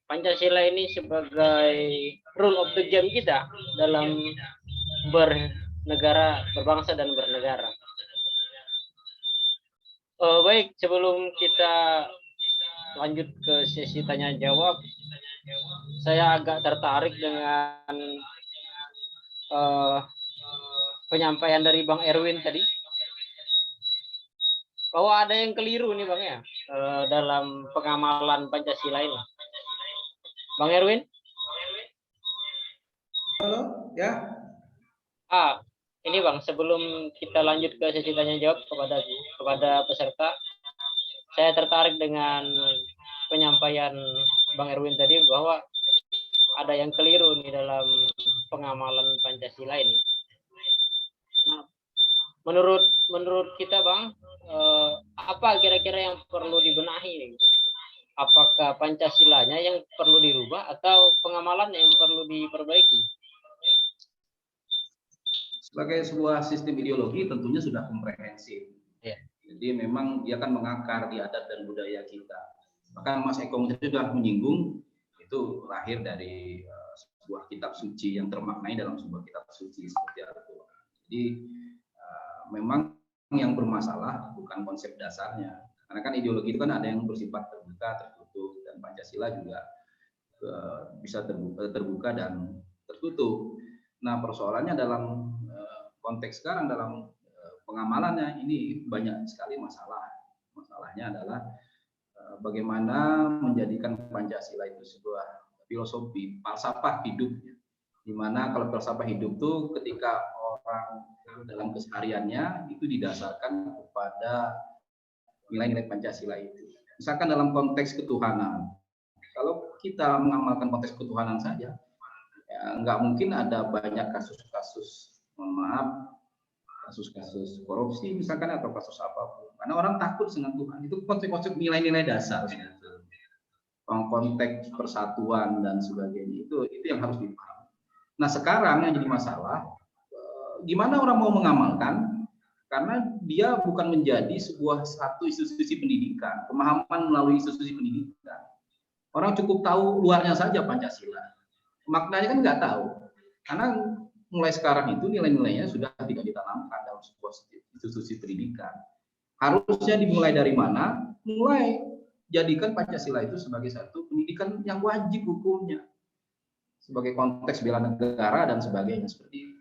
Pancasila ini sebagai rule of the game kita dalam bernegara, berbangsa dan bernegara. Baik, sebelum kita lanjut ke sesi tanya jawab, saya agak tertarik dengan penyampaian dari Bang Erwin tadi, bahwa ada yang keliru nih Bang ya dalam pengamalan Pancasila ini. Bang Erwin? Halo, ya. Ini Bang, sebelum kita lanjut ke sesi tanya jawab kepada peserta, saya tertarik dengan penyampaian Bang Erwin tadi bahwa ada yang keliru nih dalam pengamalan Pancasila ini. Nah, menurut kita Bang, apa kira-kira yang perlu dibenahi nih? Apakah Pancasilanya yang perlu dirubah atau pengamalannya yang perlu diperbaiki? Sebagai sebuah sistem ideologi tentunya sudah komprehensif. Ya. Jadi memang dia akan mengakar di adat dan budaya kita. Bahkan Mas Eko tadi sudah menyinggung itu lahir dari sebuah kitab suci yang termaknai dalam sebuah kitab suci seperti Al-Quran. Jadi memang yang bermasalah bukan konsep dasarnya. Karena kan ideologi itu kan ada yang bersifat terbuka, tertutup, dan Pancasila juga bisa terbuka dan tertutup. Nah, persoalannya dalam konteks sekarang dalam pengamalannya ini banyak sekali masalah. Masalahnya adalah bagaimana menjadikan Pancasila itu sebuah filosofi, falsafah hidup. Di mana kalau falsafah hidup itu ketika orang dalam kesehariannya itu didasarkan kepada nilai-nilai Pancasila itu. Misalkan dalam konteks ketuhanan, kalau kita mengamalkan konteks ketuhanan saja, ya, nggak mungkin ada banyak kasus-kasus, mohon maaf, kasus-kasus korupsi misalkan atau kasus apapun. Karena orang takut dengan Tuhan. Itu konsep-konsep nilai-nilai dasar. Konteks persatuan dan sebagainya itu yang harus dipahami. Nah sekarang yang jadi masalah, gimana orang mau mengamalkan? Karena dia bukan menjadi sebuah satu institusi pendidikan, pemahaman melalui institusi pendidikan. Orang cukup tahu luarnya saja Pancasila, maknanya kan nggak tahu. Karena mulai sekarang itu nilai-nilainya sudah tidak ditanamkan dalam sebuah institusi pendidikan. Harusnya dimulai dari mana? Mulai jadikan Pancasila itu sebagai satu pendidikan yang wajib hukumnya, sebagai konteks bela negara dan sebagainya seperti itu.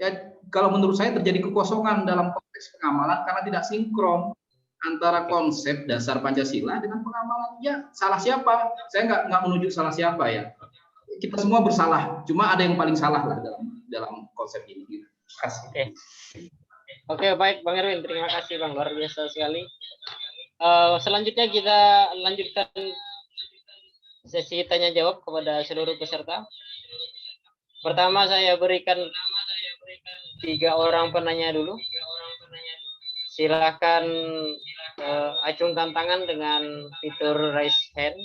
Ya, kalau menurut saya terjadi kekosongan dalam konteks pengamalan karena tidak sinkron antara konsep dasar Pancasila dengan pengamalan. Ya, salah siapa? Saya nggak menuju salah siapa ya. Kita semua bersalah, cuma ada yang paling salah lah dalam konsep ini. Oke, baik Bang Erwin, terima kasih Bang, luar biasa sekali. Selanjutnya kita lanjutkan sesi tanya jawab kepada seluruh peserta. Pertama saya berikan 3 orang penanya dulu. Silakan acungkan tangan dengan fitur raise hand.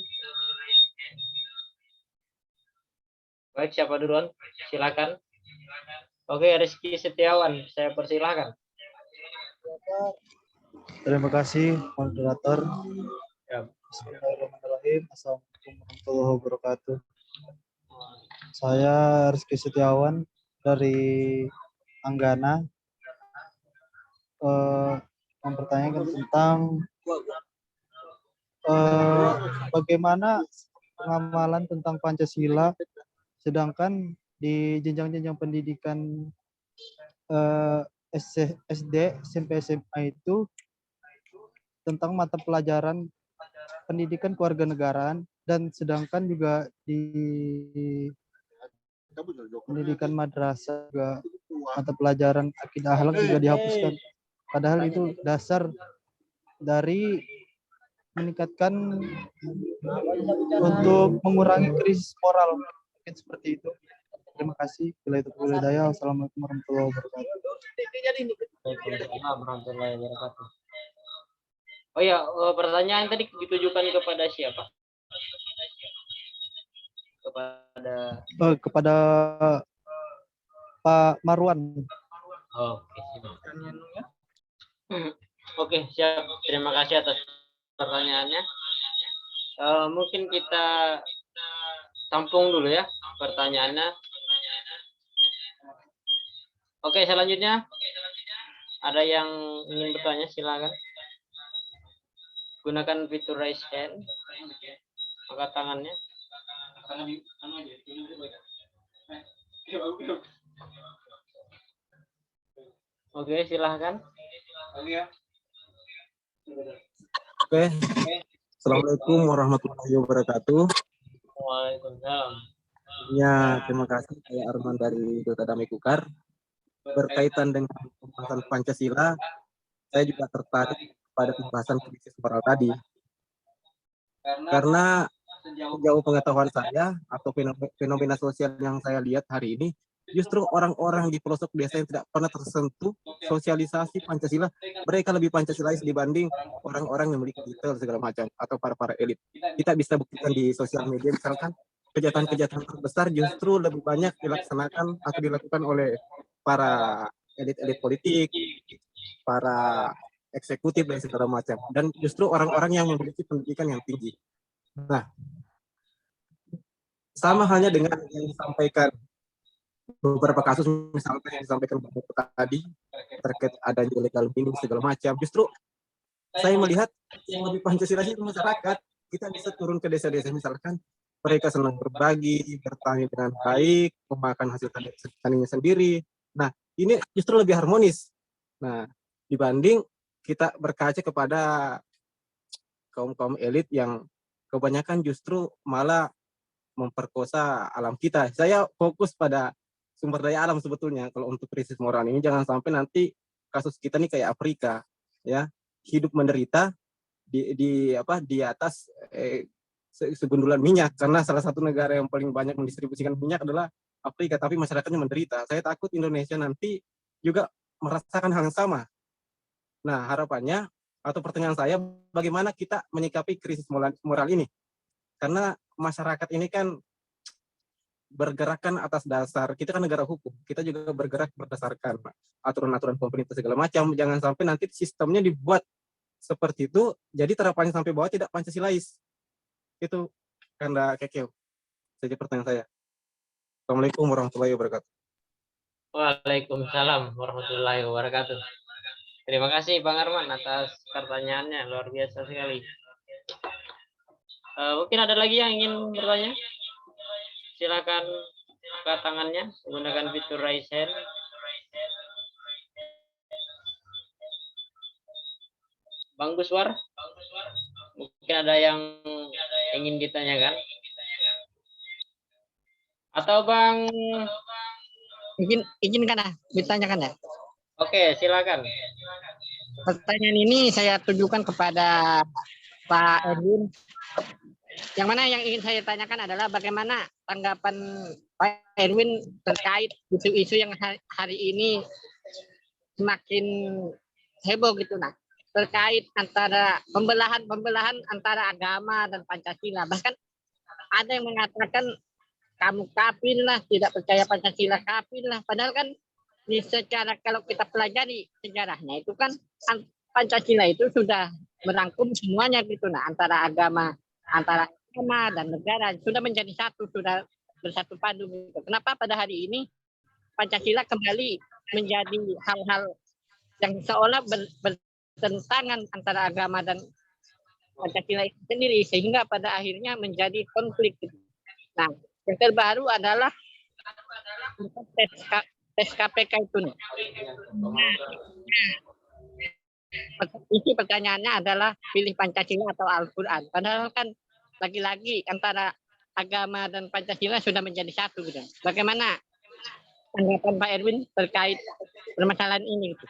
Baik, siapa duluan? Silakan. Oke, Rizky Setiawan, saya persilahkan. Terima kasih moderator. Ya. Bismillahirrahmanirrahim. Assalamualaikum warahmatullahi wabarakatuh. Saya Rizky Setiawan dari Anggana. Mempertanyakan tentang bagaimana pengamalan tentang Pancasila, sedangkan di jenjang-jenjang pendidikan SD, SMP, SMA itu tentang mata pelajaran pendidikan kewarganegaraan, dan sedangkan juga di pendidikan madrasah juga mata pelajaran akidah akhlak juga dihapuskan. Padahal itu dasar dari meningkatkan untuk mengurangi krisis moral, mungkin seperti itu. Terima kasih. Bila itu hidayah. Wassalamualaikum warahmatullahi wabarakatuh. Waalaikumsalam warahmatullahi wabarakatuh. Oh ya, pertanyaan tadi ditujukan kepada siapa? kepada Kepada Pak Marwan. Oke, siap. Oke, siap. Terima kasih atas pertanyaannya. Mungkin kita tampung dulu ya pertanyaannya. Oke, selanjutnya ada yang ingin bertanya, silakan. Gunakan fitur raise hand. Angkat tangannya. Oke, silahkan. Oke, Assalamualaikum warahmatullahi wabarakatuh. Waalaikumsalam. Ya, terima kasih. Saya Arman dari Duta Damai Kukar. Berkaitan dengan pembahasan Pancasila, saya juga tertarik pada pembahasan krisis moral tadi. Karena sejauh pengetahuan saya atau fenomena sosial yang saya lihat hari ini, justru orang-orang di pelosok desa yang tidak pernah tersentuh sosialisasi Pancasila, mereka lebih Pancasilais dibanding orang-orang yang memiliki titel segala macam atau para elit. Kita bisa buktikan di sosial media, misalkan kejahatan-kejahatan terbesar justru lebih banyak dilaksanakan atau dilakukan oleh para elit-elit politik, para eksekutif dan segala macam, dan justru orang-orang yang memiliki pendidikan yang tinggi. Nah, sama halnya dengan yang disampaikan beberapa kasus, misalnya yang disampaikan tadi terkait adanya illegal mining segala macam. Justru saya melihat yang lebih Pancasila itu masyarakat. Kita bisa turun ke desa-desa, misalkan mereka senang berbagi, bertani dengan baik, memakan hasil taninya sendiri. Nah, ini justru lebih harmonis. Nah, dibanding kita berkaca kepada kaum elit yang kebanyakan justru malah memperkosa alam kita. Saya fokus pada sumber daya alam sebetulnya. Kalau untuk krisis moral ini jangan sampai nanti kasus kita nih kayak Afrika, ya, hidup menderita di atas segundulan minyak, karena salah satu negara yang paling banyak mendistribusikan minyak adalah Afrika, tapi masyarakatnya menderita. Saya takut Indonesia nanti juga merasakan hal yang sama. Nah, harapannya atau pertanyaan saya, bagaimana kita menyikapi krisis moral ini? Karena masyarakat ini kan bergerakkan atas dasar, kita kan negara hukum, kita juga bergerak berdasarkan aturan-aturan pemerintah segala macam. Jangan sampai nanti sistemnya dibuat seperti itu, jadi terapannya sampai bawah tidak Pancasilais. Itu Kanda Kekeo. Jadi pertanyaan saya. Assalamualaikum warahmatullahi wabarakatuh. Waalaikumsalam warahmatullahi wabarakatuh. Terima kasih Bang Arman atas pertanyaannya, luar biasa sekali. Mungkin ada lagi yang ingin bertanya? Silakan angkat tangannya, menggunakan fitur raise hand. Bang Guswar, mungkin ada yang ingin ditanyakan? Atau Bang? Izinkan ditanyakan ya. Oke, silakan. Pertanyaan ini saya tujukan kepada Pak Erwin. Yang mana yang ingin saya tanyakan adalah bagaimana tanggapan Pak Erwin terkait isu-isu yang hari ini semakin heboh gitu, nah, terkait antara pembelahan antara agama dan Pancasila. Bahkan ada yang mengatakan kamu kafir lah, tidak percaya Pancasila kafir lah. Padahal kan secara kalau kita pelajari sejarahnya itu kan Pancasila itu sudah merangkum semuanya gitu, nah, antara agama dan negara sudah menjadi satu, sudah bersatu padu gitu. Kenapa pada hari ini Pancasila kembali menjadi hal-hal yang seolah bertentangan antara agama dan Pancasila itu sendiri, sehingga pada akhirnya menjadi konflik. Nah, yang terbaru adalah tes KPK itu. Isi pertanyaannya adalah pilih Pancasila atau Al-Quran. Padahal kan lagi-lagi antara agama dan Pancasila sudah menjadi satu. Gitu. Bagaimana tanggapan Pak Erwin terkait permasalahan ini? Gitu.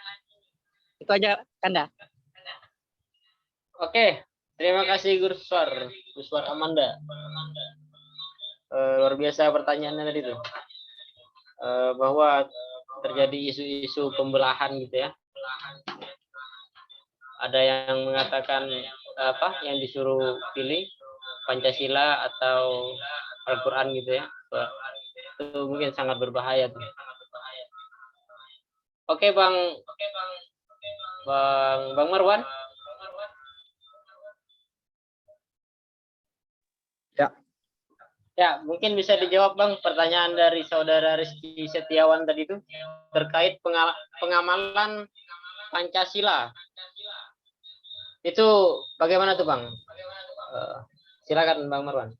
Itu aja, Kanda. Oke, terima kasih Guswar Amanda. Luar biasa pertanyaannya tadi tuh. Bahwa terjadi isu-isu pembelahan gitu ya. Ada yang mengatakan yang disuruh pilih Pancasila atau Al-Quran gitu ya. Itu mungkin sangat berbahaya tuh. Oke Bang Marwan. Ya. Ya, mungkin bisa dijawab Bang pertanyaan dari saudara Rizky Setiawan tadi itu terkait pengamalan Pancasila. Itu bagaimana tuh Bang? Silakan Bang Marwan.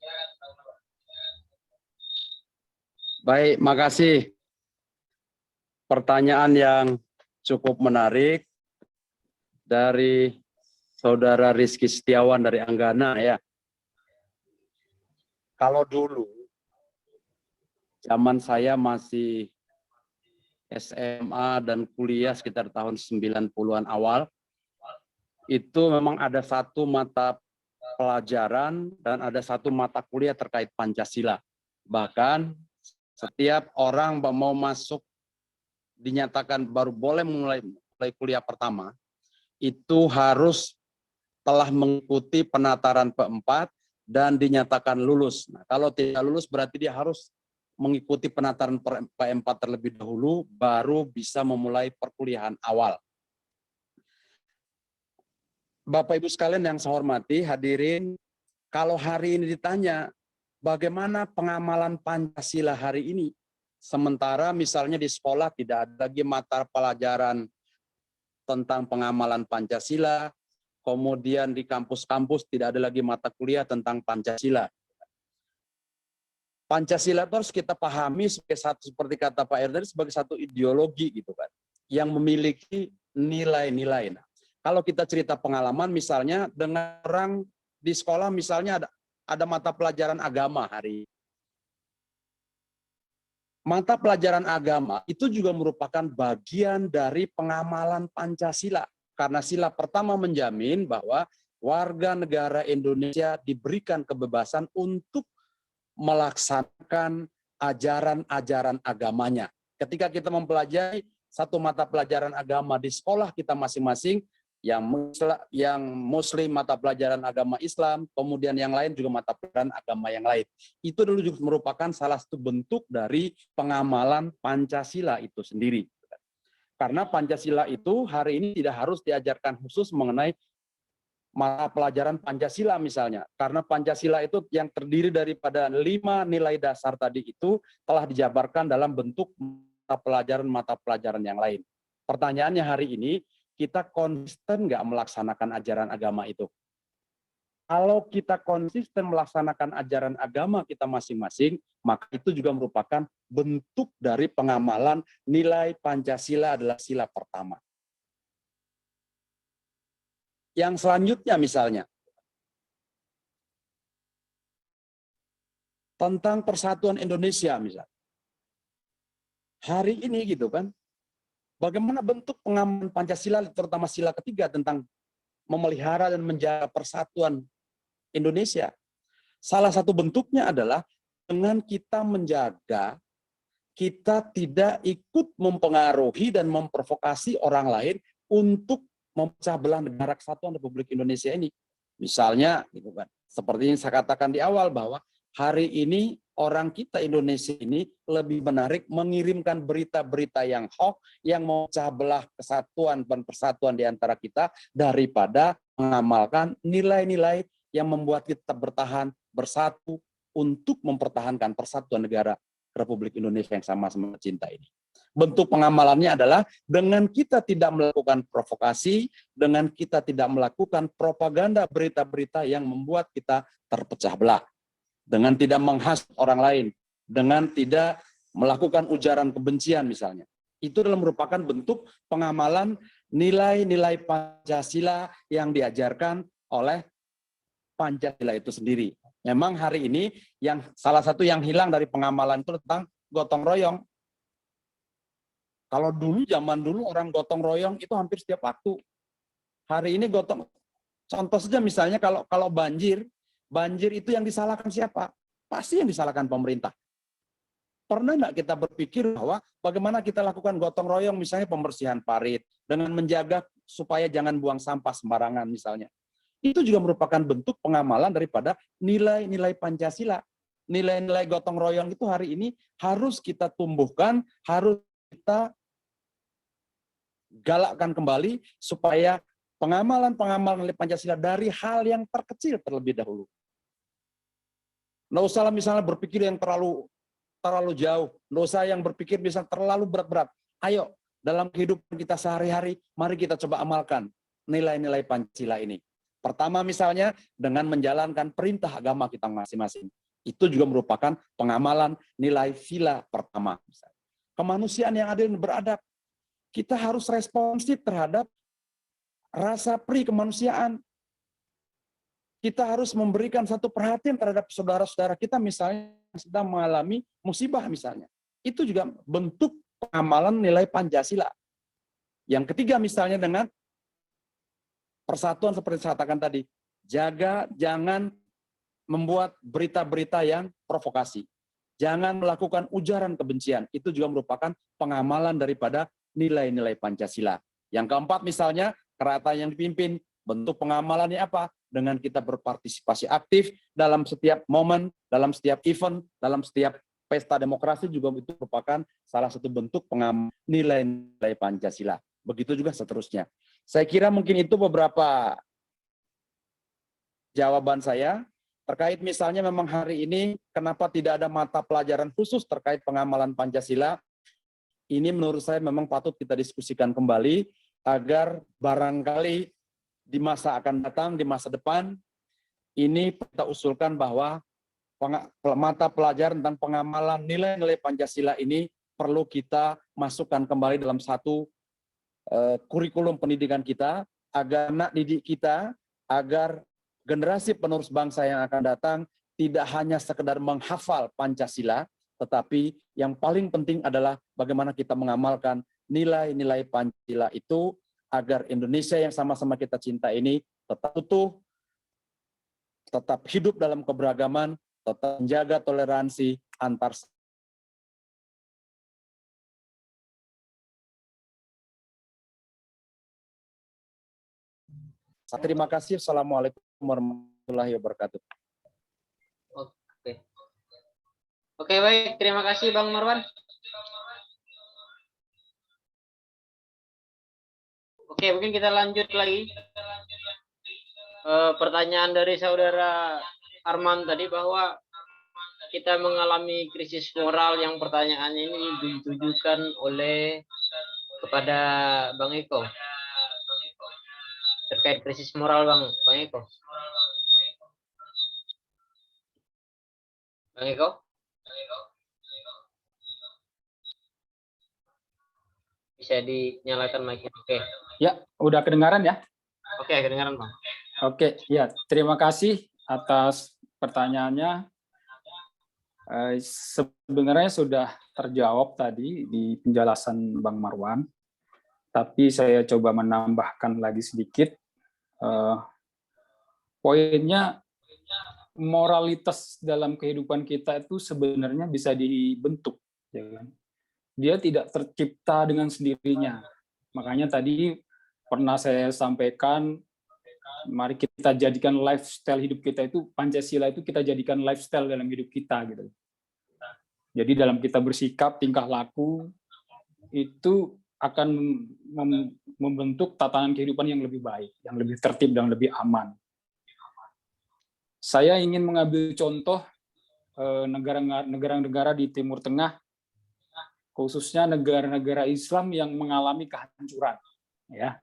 Baik, makasih. Pertanyaan yang cukup menarik dari saudara Rizky Setiawan dari Anggana ya. Kalau dulu, zaman saya masih SMA dan kuliah sekitar tahun 90-an awal, itu memang ada satu mata pelajaran dan ada satu mata kuliah terkait Pancasila. Bahkan setiap orang mau masuk, dinyatakan baru boleh mulai kuliah pertama, itu harus telah mengikuti penataran P4 dan dinyatakan lulus. Nah, kalau tidak lulus berarti dia harus mengikuti penataran P4 terlebih dahulu, baru bisa memulai perkuliahan awal. Bapak Ibu sekalian yang saya hormati, hadirin, kalau hari ini ditanya bagaimana pengamalan Pancasila hari ini, sementara misalnya di sekolah tidak ada lagi mata pelajaran tentang pengamalan Pancasila, kemudian di kampus-kampus tidak ada lagi mata kuliah tentang Pancasila. Pancasila itu harus kita pahami sebagai satu, seperti kata Pak Erdan, sebagai satu ideologi gitu kan, yang memiliki nilai-nilai. Nah, kalau kita cerita pengalaman misalnya dengan orang di sekolah misalnya ada mata pelajaran agama hari ini. Mata pelajaran agama itu juga merupakan bagian dari pengamalan Pancasila. Karena sila pertama menjamin bahwa warga negara Indonesia diberikan kebebasan untuk melaksanakan ajaran-ajaran agamanya. Ketika kita mempelajari satu mata pelajaran agama di sekolah kita masing-masing, yang Muslim mata pelajaran agama Islam, kemudian yang lain juga mata pelajaran agama yang lain. Itu dulu juga merupakan salah satu bentuk dari pengamalan Pancasila itu sendiri. Karena Pancasila itu hari ini tidak harus diajarkan khusus mengenai mata pelajaran Pancasila misalnya. Karena Pancasila itu yang terdiri daripada 5 nilai dasar tadi itu telah dijabarkan dalam bentuk mata pelajaran yang lain. Pertanyaannya hari ini, kita konsisten nggak melaksanakan ajaran agama itu? Kalau kita konsisten melaksanakan ajaran agama kita masing-masing, maka itu juga merupakan bentuk dari pengamalan nilai Pancasila adalah sila pertama. Yang selanjutnya misalnya, tentang persatuan Indonesia misalnya. Hari ini gitu kan, bagaimana bentuk pengamalan Pancasila, terutama sila ketiga tentang memelihara dan menjaga persatuan Indonesia. Salah satu bentuknya adalah dengan kita menjaga, kita tidak ikut mempengaruhi dan memprovokasi orang lain untuk memecah belah negara kesatuan Republik Indonesia ini. Misalnya, gitu kan, seperti yang saya katakan di awal bahwa hari ini orang kita Indonesia ini lebih menarik mengirimkan berita-berita yang hoax yang memecah belah kesatuan dan persatuan di antara kita daripada mengamalkan nilai-nilai yang membuat kita bertahan bersatu untuk mempertahankan persatuan negara Republik Indonesia yang sama-sama cinta ini. Bentuk pengamalannya adalah dengan kita tidak melakukan provokasi, dengan kita tidak melakukan propaganda berita-berita yang membuat kita terpecah belah, dengan tidak menghasut orang lain, dengan tidak melakukan ujaran kebencian misalnya. Itu adalah merupakan bentuk pengamalan nilai-nilai Pancasila yang diajarkan oleh Pancasila itu sendiri. Memang hari ini yang salah satu yang hilang dari pengamalan itu tentang gotong royong. Kalau dulu, zaman dulu orang gotong royong itu hampir setiap waktu. Hari ini contoh saja misalnya kalau banjir itu yang disalahkan siapa? Pasti yang disalahkan pemerintah. Pernah nggak kita berpikir bahwa bagaimana kita lakukan gotong royong misalnya pembersihan parit dengan menjaga supaya jangan buang sampah sembarangan misalnya. Itu juga merupakan bentuk pengamalan daripada nilai-nilai Pancasila. nilai-nilai gotong royong itu hari ini harus kita tumbuhkan, harus kita galakkan kembali supaya pengamalan nilai Pancasila dari hal yang terkecil terlebih dahulu. Nggak usah misalnya berpikir yang terlalu jauh, nggak usah yang berpikir bisa terlalu berat-berat. Ayo, dalam kehidupan kita sehari-hari, mari kita coba amalkan nilai-nilai Pancasila ini. Pertama misalnya dengan menjalankan perintah agama kita masing-masing. Itu juga merupakan pengamalan nilai sila pertama. Kemanusiaan yang adil dan beradab. Kita harus responsif terhadap rasa pri kemanusiaan. Kita harus memberikan satu perhatian terhadap saudara-saudara kita misalnya yang sedang mengalami musibah misalnya. Itu juga bentuk pengamalan nilai Pancasila. Yang ketiga misalnya dengan persatuan seperti saya katakan tadi. Jangan membuat berita-berita yang provokasi. Jangan melakukan ujaran kebencian. Itu juga merupakan pengamalan daripada nilai-nilai Pancasila. Yang keempat misalnya, kerakyatan yang dipimpin. Bentuk pengamalannya apa? Dengan kita berpartisipasi aktif dalam setiap momen, dalam setiap event, dalam setiap pesta demokrasi juga itu merupakan salah satu bentuk pengamalan nilai-nilai Pancasila. Begitu juga seterusnya. Saya kira mungkin itu beberapa jawaban saya. Terkait misalnya memang hari ini kenapa tidak ada mata pelajaran khusus terkait pengamalan Pancasila, ini menurut saya memang patut kita diskusikan kembali agar barangkali di masa akan datang, di masa depan, ini kita usulkan bahwa mata pelajaran tentang pengamalan nilai-nilai Pancasila ini perlu kita masukkan kembali dalam satu kurikulum pendidikan kita, agar anak didik kita, agar generasi penerus bangsa yang akan datang tidak hanya sekedar menghafal Pancasila, tetapi yang paling penting adalah bagaimana kita mengamalkan nilai-nilai Pancasila itu agar Indonesia yang sama-sama kita cinta ini tetap utuh, tetap hidup dalam keberagaman, tetap menjaga toleransi antar. Terima kasih. Assalamualaikum warahmatullahi wabarakatuh. Oke, baik. Terima kasih Bang Marwan. Oke, mungkin kita lanjut lagi. Pertanyaan dari saudara Arman tadi bahwa kita mengalami krisis moral yang pertanyaannya ini ditujukan kepada Bang Eko. Terkait krisis moral Bang Eko. Bang Eko? Bisa dinyalakan mic-nya. Oke. Ya, udah kedengaran ya? Oke, kedengaran Bang. Oke, ya, terima kasih atas pertanyaannya. Sebenarnya sudah terjawab tadi di penjelasan Bang Marwan, tapi saya coba menambahkan lagi sedikit. Poinnya, moralitas dalam kehidupan kita itu sebenarnya bisa dibentuk. Ya kan? Dia tidak tercipta dengan sendirinya. Makanya tadi pernah saya sampaikan, mari kita jadikan lifestyle hidup kita itu, Pancasila itu kita jadikan lifestyle dalam hidup kita gitu. Jadi dalam kita bersikap, tingkah laku itu akan membentuk tatanan kehidupan yang lebih baik, yang lebih tertib dan lebih aman. Saya ingin mengambil contoh negara-negara di Timur Tengah, khususnya negara-negara Islam yang mengalami kehancuran. Ya,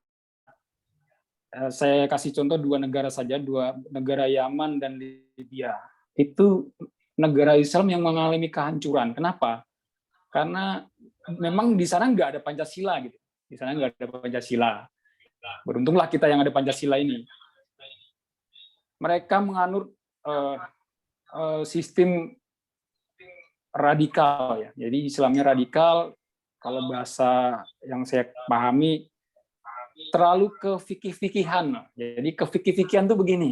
saya kasih contoh dua negara saja, dua negara Yaman dan Libya. Itu negara Islam yang mengalami kehancuran. Kenapa? Karena memang di sana nggak ada Pancasila gitu. Di sana nggak ada Pancasila. Beruntunglah kita yang ada Pancasila ini. Mereka menganut sistem radikal ya. Jadi Islamnya radikal. Kalau bahasa yang saya pahami, terlalu ke fikih-fikihan. Jadi ke fikih-fikihan itu begini.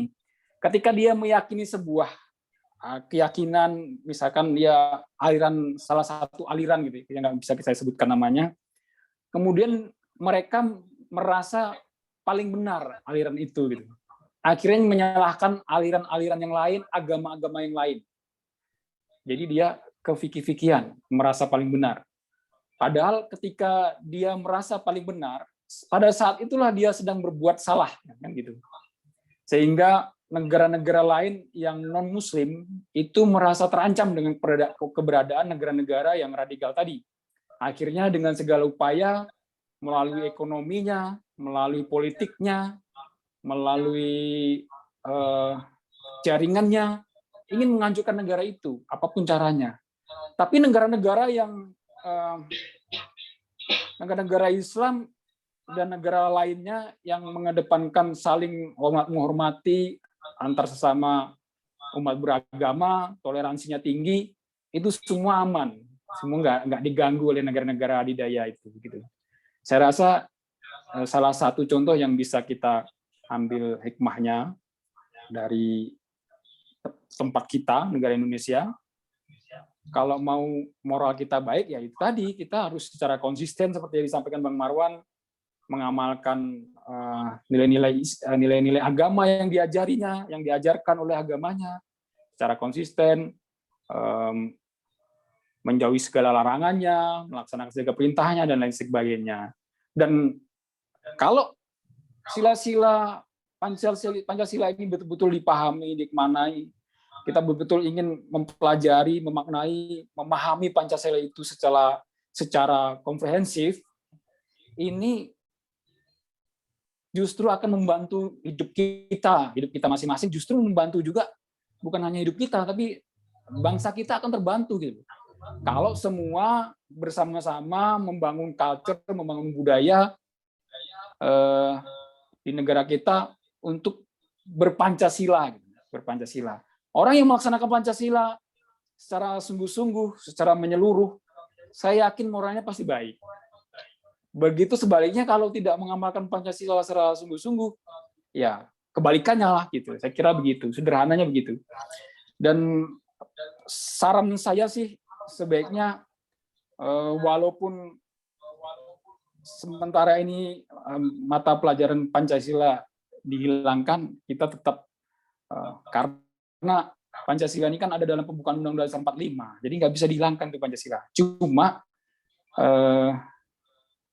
Ketika dia meyakini sebuah keyakinan, misalkan dia aliran, salah satu aliran gitu, yang nggak bisa saya sebutkan namanya, kemudian mereka merasa paling benar aliran itu gitu. Akhirnya menyalahkan aliran-aliran yang lain, agama-agama yang lain. Jadi dia kefiki-fikian, merasa paling benar. Padahal ketika dia merasa paling benar, pada saat itulah dia sedang berbuat salah, kan gitu. Sehingga negara-negara lain yang non-Muslim itu merasa terancam dengan keberadaan negara-negara yang radikal tadi. Akhirnya dengan segala upaya, melalui ekonominya, melalui politiknya, melalui jaringannya, ingin menghancurkan negara itu, apapun caranya. Tapi negara-negara yang negara-negara Islam dan negara lainnya yang mengedepankan saling menghormati antar sesama umat beragama, toleransinya tinggi, itu semua aman, semua nggak diganggu oleh negara-negara adidaya itu. Gitu. Saya rasa salah satu contoh yang bisa kita ambil hikmahnya dari tempat kita, negara Indonesia. Kalau mau moral kita baik, ya itu tadi, kita harus secara konsisten seperti yang disampaikan Bang Marwan, mengamalkan nilai-nilai agama yang diajarinya, yang diajarkan oleh agamanya, secara konsisten, menjauhi segala larangannya, melaksanakan segala perintahnya, dan lain sebagainya. Dan kalau sila-sila Pancasila ini betul-betul dipahami, dimaknai, kita betul-betul ingin mempelajari, memaknai, memahami Pancasila itu secara komprehensif, ini justru akan membantu hidup kita masing-masing, justru membantu juga bukan hanya hidup kita, tapi bangsa kita akan terbantu gitu. Kalau semua bersama-sama membangun culture, membangun budaya di negara kita untuk berpancasila, berpancasila. Orang yang melaksanakan Pancasila secara sungguh-sungguh, secara menyeluruh, saya yakin moralnya pasti baik. Begitu sebaliknya kalau tidak mengamalkan Pancasila secara sungguh-sungguh, ya kebalikannya lah gitu. Saya kira begitu, sederhananya begitu. Dan saran saya sih sebaiknya walaupun sementara ini mata pelajaran Pancasila dihilangkan, kita tetap karena Pancasila ini kan ada dalam pembukaan Undang-Undang Dasar 45, jadi nggak bisa dihilangkan tuh Pancasila. Cuma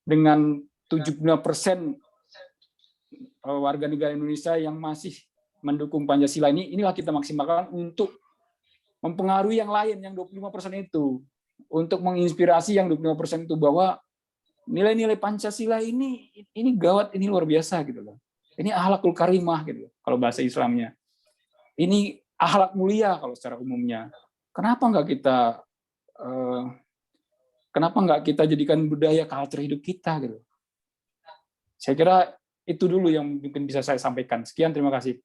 dengan 75% warga negara Indonesia yang masih mendukung Pancasila inilah kita maksimalkan untuk mempengaruhi yang lain, yang 25% itu, untuk menginspirasi yang 25% itu bahwa nilai-nilai Pancasila ini gawat, ini luar biasa gitu loh. Ini akhlakul karimah gitu kalau bahasa Islamnya. Ini akhlak mulia kalau secara umumnya. Kenapa nggak kita jadikan budaya culture hidup kita gitu? Saya kira itu dulu yang mungkin bisa saya sampaikan. Sekian, terima kasih.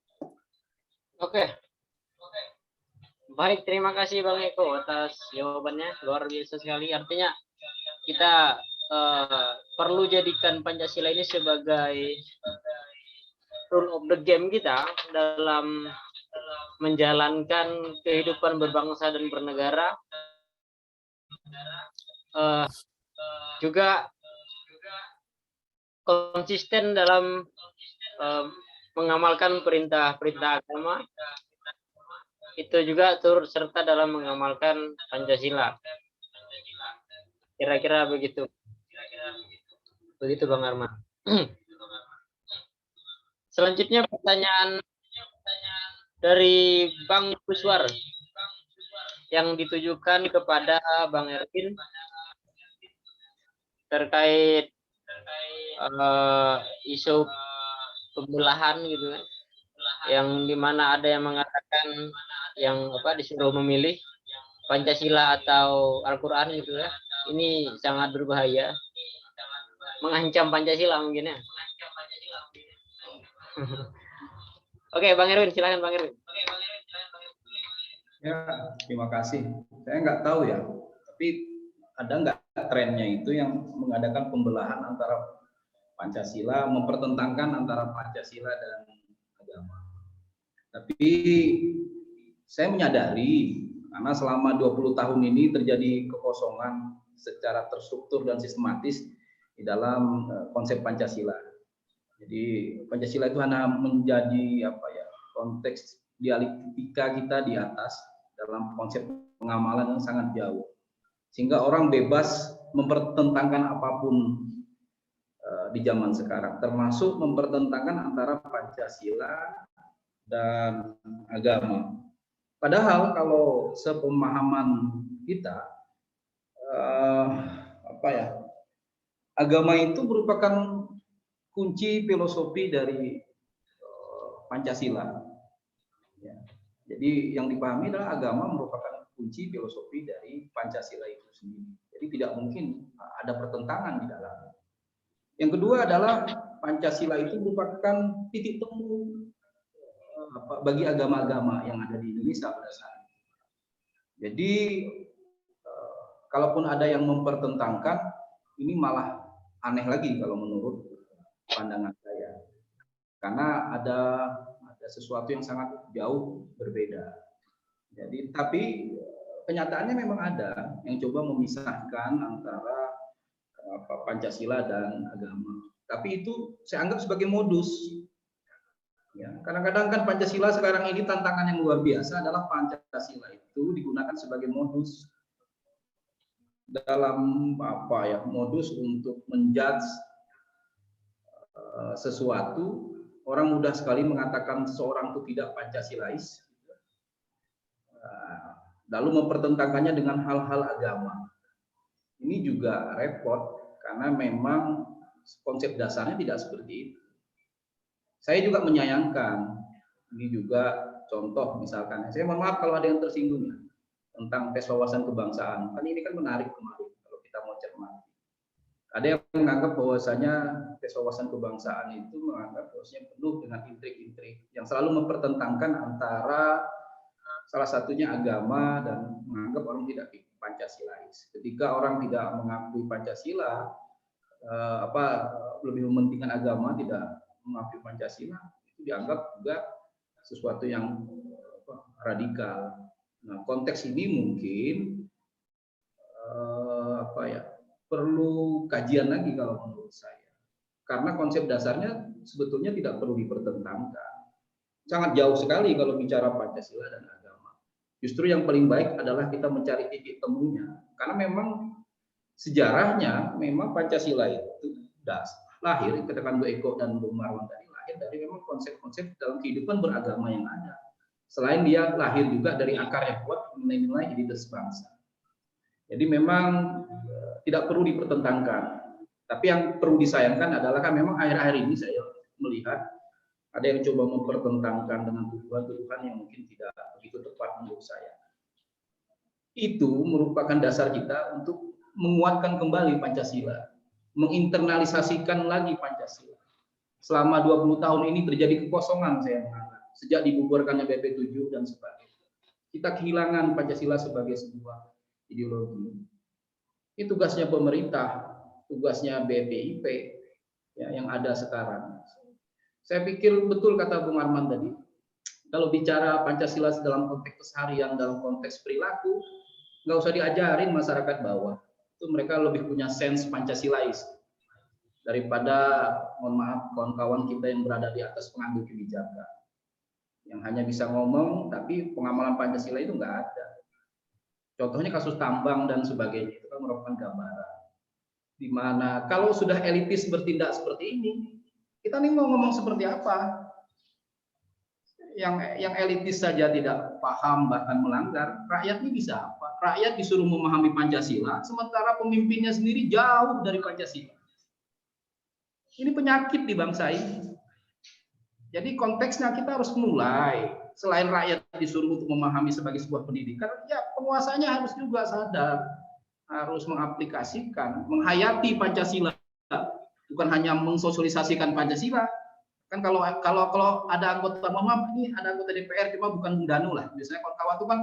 Oke. Baik, terima kasih Bang Eko atas jawabannya, luar biasa sekali. Artinya kita perlu jadikan Pancasila ini sebagai rule of the game kita dalam menjalankan kehidupan berbangsa dan bernegara. Juga konsisten dalam mengamalkan perintah-perintah agama, itu juga turut serta dalam mengamalkan Pancasila. Kira-kira begitu. Begitu Bang Arman. Selanjutnya pertanyaan dari Bang Kuswar yang ditujukan kepada Bang Erwin terkait isu pembelahan gitu kan, yang dimana ada yang mengatakan yang disuruh memilih Pancasila atau Al-Quran gitu ya, ini sangat berbahaya, mengancam Pancasila mungkin ya. Oke, Bang Erwin, silakan Bang Erwin. Ya, terima kasih. Saya nggak tahu ya, tapi ada nggak trennya itu yang mengadakan pembelahan antara Pancasila, mempertentangkan antara Pancasila dan agama. Tapi saya menyadari karena selama 20 tahun ini terjadi kekosongan secara terstruktur dan sistematis di dalam konsep Pancasila. Jadi Pancasila itu hanya menjadi konteks dialektika kita di atas, dalam konsep pengamalan yang sangat jauh. Sehingga orang bebas mempertentangkan apapun di zaman sekarang, termasuk mempertentangkan antara Pancasila dan agama. Padahal kalau sepemahaman kita, agama itu merupakan kunci filosofi dari Pancasila. Ya. Jadi yang dipahami adalah agama merupakan kunci filosofi dari Pancasila itu sendiri. Jadi tidak mungkin ada pertentangan di dalamnya. Yang kedua adalah Pancasila itu merupakan titik temu bagi agama-agama yang ada di Indonesia pada saat itu. Jadi kalaupun ada yang mempertentangkan, ini malah aneh lagi kalau menurut pandangan saya. Karena ada sesuatu yang sangat jauh berbeda. Jadi tapi kenyataannya memang ada yang coba memisahkan antara Pancasila dan agama. Tapi itu saya anggap sebagai modus. Ya, kadang-kadang kan Pancasila sekarang ini tantangan yang luar biasa adalah Pancasila itu digunakan sebagai modus dalam modus untuk menjudge sesuatu. Orang mudah sekali mengatakan seseorang itu tidak Pancasilais, lalu mempertentangkannya dengan hal-hal agama. Ini juga repot karena memang konsep dasarnya tidak seperti itu. Saya juga menyayangkan, ini juga contoh misalkan, saya mohon maaf kalau ada yang tersinggung ya, tentang tes wawasan kebangsaan. Kan ini kan menarik kemarin kalau kita mau cermati. Ada yang menganggap bahwasanya tes wawasan kebangsaan itu menganggap bahwasanya penuh dengan intrik-intrik yang selalu mempertentangkan antara salah satunya agama dan menganggap orang tidak Pancasilais. Ketika orang tidak mengakui Pancasila, lebih mementingkan agama, tidak mengakui Pancasila, itu dianggap juga sesuatu yang radikal. Nah, konteks ini mungkin perlu kajian lagi kalau menurut saya. Karena konsep dasarnya sebetulnya tidak perlu dipertentangkan. Sangat jauh sekali kalau bicara Pancasila dan agama. Justru yang paling baik adalah kita mencari titik temunya. Karena memang sejarahnya memang Pancasila itu lahir, katakan Bu Eko dan Bu Marwan tadi, lahir dari memang konsep-konsep dalam kehidupan beragama yang ada. Selain dia lahir juga dari akar yang kuat nilai-nilai identitas bangsa. Jadi memang tidak perlu dipertentangkan. Tapi yang perlu disayangkan adalah kan memang akhir-akhir ini saya melihat ada yang coba mempertentangkan dengan tuduhan-tuduhan yang mungkin tidak begitu tepat menurut saya. Itu merupakan dasar kita untuk menguatkan kembali Pancasila, menginternalisasikan lagi Pancasila. Selama 20 tahun ini terjadi kekosongan saya menganggap, sejak dibubarkannya BP7 dan sebagainya. Kita kehilangan Pancasila sebagai sebuah ideologi. Ini tugasnya pemerintah, tugasnya BPIP ya, yang ada sekarang. Saya pikir betul kata Bung Arman tadi, kalau bicara Pancasila dalam konteks keseharian, dalam konteks perilaku, nggak usah diajarin masyarakat bawah. Itu mereka lebih punya sense Pancasilais daripada, mohon maaf, kawan-kawan kita yang berada di atas pengambil kebijakan. Yang hanya bisa ngomong, tapi pengamalan Pancasila itu nggak ada. Contohnya kasus tambang dan sebagainya, itu kan merupakan gambaran. Di mana kalau sudah elitis bertindak seperti ini, kita nih mau ngomong seperti apa? Yang elitis saja tidak paham bahkan melanggar, rakyat ini bisa apa? Rakyat disuruh memahami Pancasila, sementara pemimpinnya sendiri jauh dari Pancasila. Ini penyakit di bangsa ini. Jadi konteksnya kita harus mulai, selain rakyat disuruh untuk memahami sebagai sebuah pendidikan, ya penguasanya harus juga sadar, harus mengaplikasikan, menghayati Pancasila, bukan hanya mensosialisasikan Pancasila. Kan kalau ada anggota, mohon maaf, ini ada anggota DPR cuma bukan Bung Danu lah. Biasanya kawan-kawan itu kan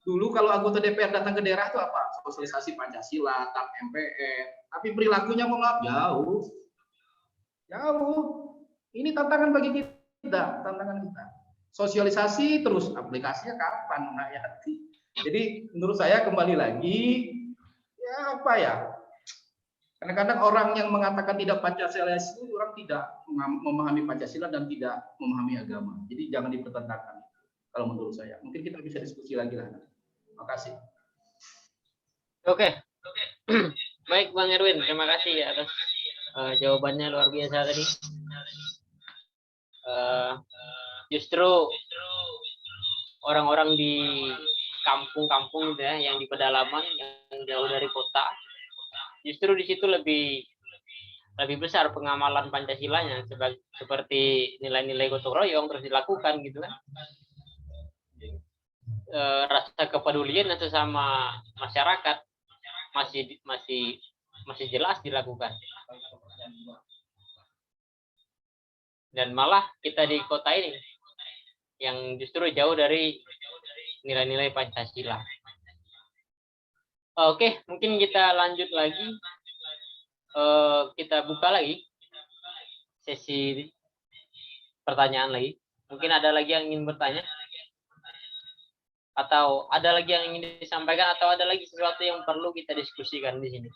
dulu kalau anggota DPR datang ke daerah itu apa? Sosialisasi Pancasila, TAP MPR. Tapi perilakunya mohon maaf jauh. Ini tantangan bagi kita, tantangan kita. Sosialisasi terus, aplikasinya kapan menghayati. Jadi menurut saya kembali lagi, ya apa ya? Kadang-kadang orang yang mengatakan tidak Pancasila itu orang tidak memahami Pancasila dan tidak memahami agama. Jadi jangan dipertentangkan. Kalau menurut saya, mungkin kita bisa diskusi lagi lah. Terima kasih. Oke. Baik Bang Erwin, terima kasih atas jawabannya luar biasa tadi. Justru orang-orang di kampung-kampung gitu ya, yang di pedalaman, yang jauh dari kota, justru di situ lebih besar pengamalan Pancasilanya, seperti nilai-nilai gotong royong terus dilakukan gitu kan. Rasa kepedulian sesama masyarakat masih jelas dilakukan. Dan malah kita di kota ini yang justru jauh dari nilai-nilai Pancasila. Oke, mungkin kita lanjut lagi. Kita buka lagi sesi pertanyaan lagi. Mungkin ada lagi yang ingin bertanya? Atau ada lagi yang ingin disampaikan? Atau ada lagi sesuatu yang perlu kita diskusikan di sini?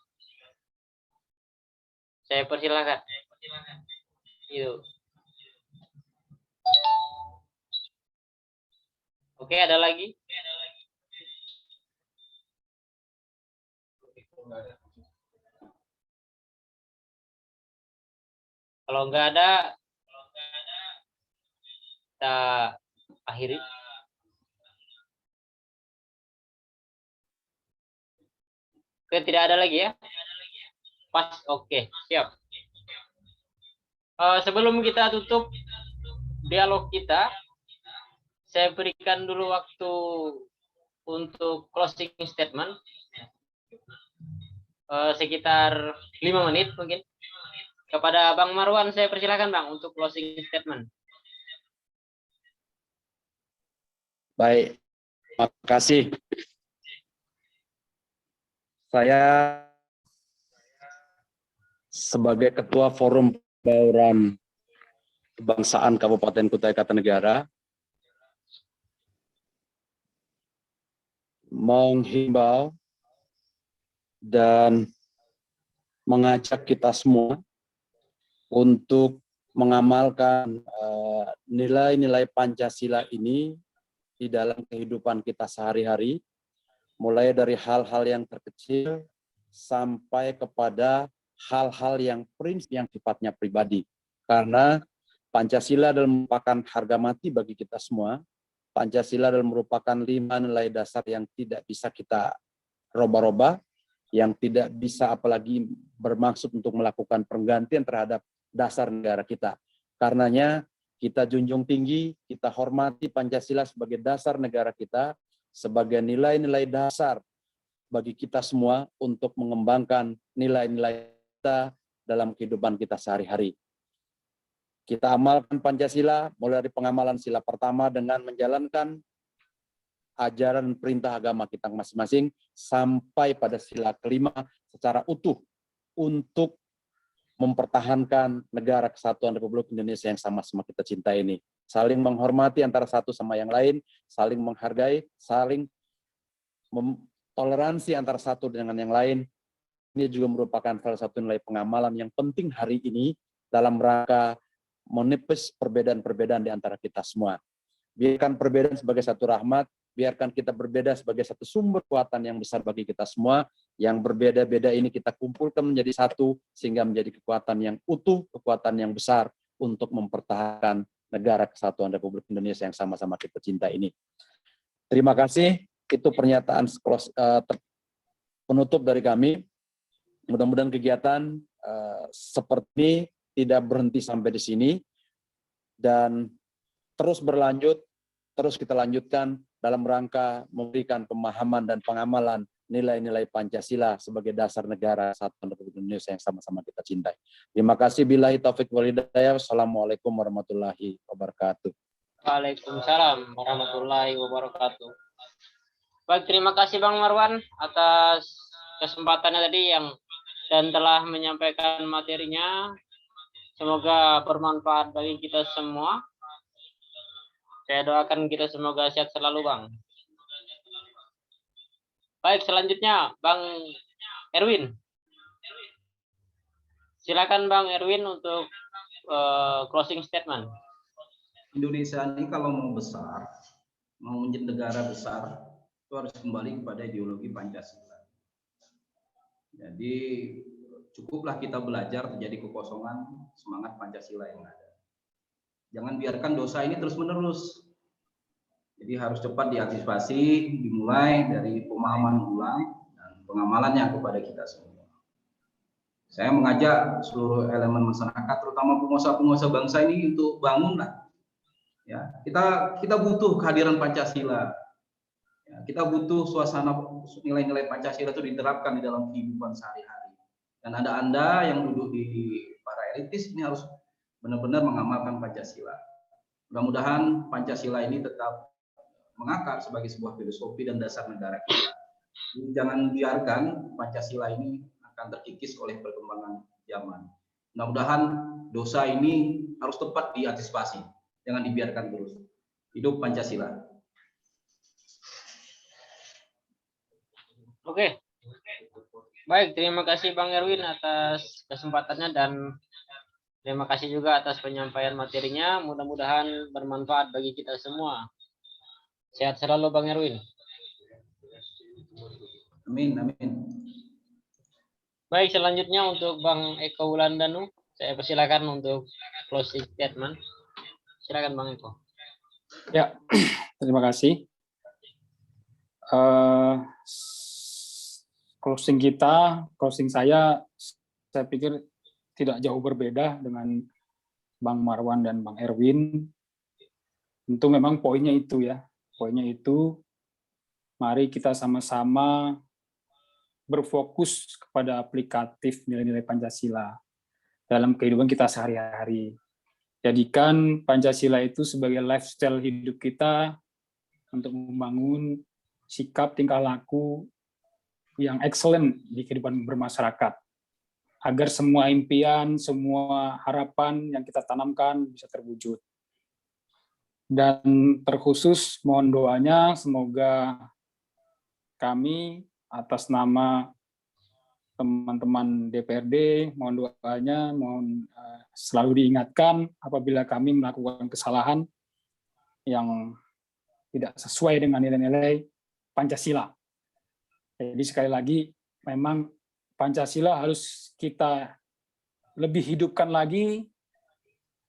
Saya persilakan. Itu. Oke, ada lagi? Kalau nggak ada, kita akhiri. Oke, tidak ada lagi ya? Pas, oke, siap. Sebelum kita tutup dialog kita, saya berikan dulu waktu untuk closing statement. Sekitar 5 menit mungkin. Kepada Bang Marwan, saya persilakan Bang untuk closing statement. Baik, terima kasih. Saya sebagai Ketua Forum Bauran Kebangsaan Kabupaten Kutai Kartanegara menghimbau dan mengajak kita semua untuk mengamalkan nilai-nilai Pancasila ini di dalam kehidupan kita sehari-hari, mulai dari hal-hal yang terkecil sampai kepada hal-hal yang prinsip yang sifatnya pribadi. Karena Pancasila adalah merupakan harga mati bagi kita semua. Pancasila adalah merupakan 5 nilai dasar yang tidak bisa kita roba-roba, yang tidak bisa apalagi bermaksud untuk melakukan penggantian terhadap dasar negara kita. Karenanya kita junjung tinggi, kita hormati Pancasila sebagai dasar negara kita, sebagai nilai-nilai dasar bagi kita semua untuk mengembangkan nilai-nilai kita dalam kehidupan kita sehari-hari. Kita amalkan Pancasila mulai dari pengamalan sila pertama dengan menjalankan ajaran perintah agama kita masing-masing sampai pada sila kelima secara utuh untuk mempertahankan negara kesatuan Republik Indonesia yang sama-sama kita cintai ini. Saling menghormati antara satu sama yang lain, saling menghargai, saling toleransi antara satu dengan yang lain. Ini juga merupakan salah satu nilai pengamalan yang penting hari ini dalam rangka menepis perbedaan-perbedaan di antara kita semua. Biarkan perbedaan sebagai satu rahmat, biarkan kita berbeda sebagai satu sumber kekuatan yang besar bagi kita semua. Yang berbeda-beda ini kita kumpulkan menjadi satu, sehingga menjadi kekuatan yang utuh, kekuatan yang besar untuk mempertahankan negara kesatuan Republik Indonesia yang sama-sama kita cinta ini. Terima kasih, itu pernyataan penutup dari kami. Mudah-mudahan kegiatan seperti ini tidak berhenti sampai di sini, dan terus berlanjut, terus kita lanjutkan dalam rangka memberikan pemahaman dan pengamalan nilai-nilai Pancasila sebagai dasar negara Kesatuan Republik Indonesia yang sama-sama kita cintai. Terima kasih. Billahi taufik wal hidayah. Wassalamualaikum warahmatullahi wabarakatuh. Waalaikumsalam warahmatullahi wabarakatuh. Baik, terima kasih Bang Marwan atas kesempatannya tadi dan telah menyampaikan materinya. Semoga bermanfaat bagi kita semua. Saya doakan kita semoga sehat selalu, Bang. Baik, selanjutnya Bang Erwin. Silakan Bang Erwin untuk closing statement. Indonesia ini kalau mau besar, mau menjadi negara besar, itu harus kembali kepada ideologi Pancasila. Jadi cukuplah kita belajar terjadi kekosongan semangat Pancasila yang ada. Jangan biarkan dosa ini terus-menerus. Jadi harus cepat diantisipasi, dimulai dari pemahaman ulang dan pengamalannya kepada kita semua. Saya mengajak seluruh elemen masyarakat, terutama pengusaha-pengusaha bangsa ini untuk bangunlah. Ya, kita butuh kehadiran Pancasila. Ya, kita butuh suasana nilai-nilai Pancasila itu diterapkan di dalam kehidupan sehari-hari. Dan ada Anda yang duduk di para elitis ini harus benar-benar mengamalkan Pancasila. Mudah-mudahan Pancasila ini tetap mengakar sebagai sebuah filosofi dan dasar negara kita. Jangan biarkan Pancasila ini akan terkikis oleh perkembangan zaman. Mudah-mudahan dosa ini harus tepat diantisipasi. Jangan dibiarkan terus. Hidup Pancasila. Oke. Baik, terima kasih Bang Erwin atas kesempatannya dan terima kasih juga atas penyampaian materinya. Mudah-mudahan bermanfaat bagi kita semua. Sehat selalu Bang Erwin. Amin, amin. Baik, selanjutnya untuk Bang Eko Wulandanu, saya persilakan untuk closing statement. Silakan Bang Eko. Ya, terima kasih. Closing saya pikir tidak jauh berbeda dengan Bang Marwan dan Bang Erwin. Tentu memang poinnya itu ya. Poinnya itu, mari kita sama-sama berfokus kepada aplikatif nilai-nilai Pancasila dalam kehidupan kita sehari-hari. Jadikan Pancasila itu sebagai lifestyle hidup kita untuk membangun sikap tingkah laku yang excellent di kehidupan bermasyarakat. Agar semua impian, semua harapan yang kita tanamkan bisa terwujud. Dan terkhusus mohon doanya semoga kami atas nama teman-teman DPRD, mohon doanya, mohon selalu diingatkan apabila kami melakukan kesalahan yang tidak sesuai dengan nilai-nilai Pancasila. Jadi sekali lagi, memang Pancasila harus kita lebih hidupkan lagi,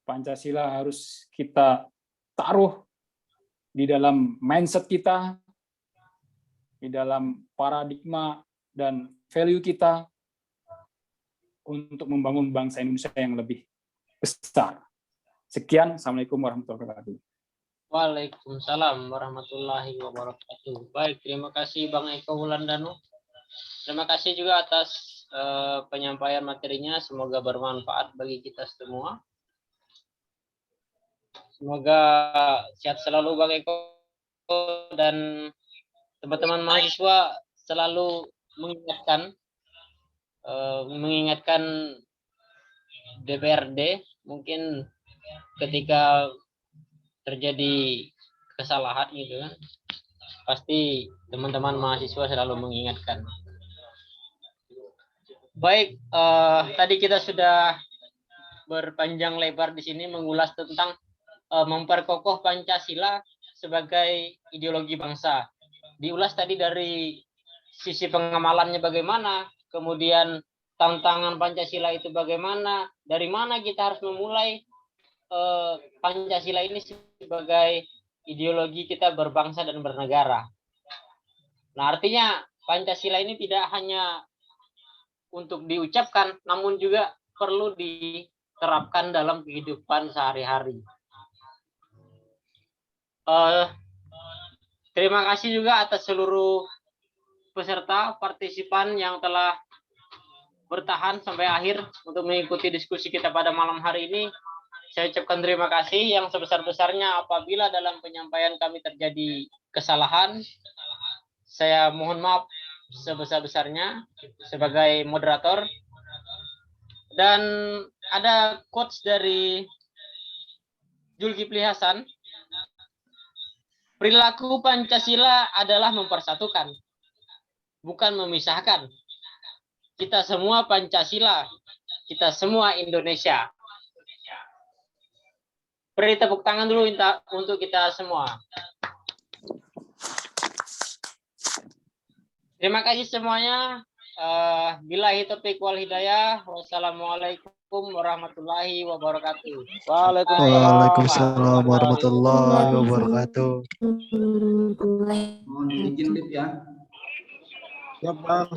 Pancasila harus kita taruh di dalam mindset kita, di dalam paradigma dan value kita untuk membangun bangsa Indonesia yang lebih besar. Sekian, Assalamualaikum warahmatullahi wabarakatuh. Waalaikumsalam warahmatullahi wabarakatuh. Baik, terima kasih Bang Eko Wulandanu. Terima kasih juga atas penyampaian materinya. Semoga bermanfaat bagi kita semua. Semoga sehat selalu Bang Eko dan teman-teman mahasiswa selalu mengingatkan DPRD mungkin ketika terjadi kesalahan gitu kan, pasti teman-teman mahasiswa selalu mengingatkan. Baik, tadi kita sudah berpanjang lebar di sini mengulas tentang memperkokoh Pancasila sebagai ideologi bangsa. Diulas tadi dari sisi pengamalannya bagaimana, kemudian tantangan Pancasila itu bagaimana, dari mana kita harus memulai Pancasila ini sebagai ideologi kita berbangsa dan bernegara. Nah, artinya Pancasila ini tidak hanya untuk diucapkan, namun juga perlu diterapkan dalam kehidupan sehari-hari. Terima kasih juga atas seluruh peserta partisipan yang telah bertahan sampai akhir untuk mengikuti diskusi kita pada malam hari ini. Saya ucapkan terima kasih yang sebesar-besarnya. Apabila dalam penyampaian kami terjadi kesalahan, saya mohon maaf sebesar-besarnya sebagai moderator. Dan ada quotes dari Zulkifli Hasan. Perilaku Pancasila adalah mempersatukan, bukan memisahkan. Kita semua Pancasila, kita semua Indonesia. Beri tepuk tangan dulu untuk kita semua. Terima kasih semuanya. Billahi taufiq wal hidayah. Wassalamualaikum warahmatullahi wabarakatuh. Waalaikumsalam warahmatullahi wabarakatuh. Mohon izin Lip ya. Ya, Bang.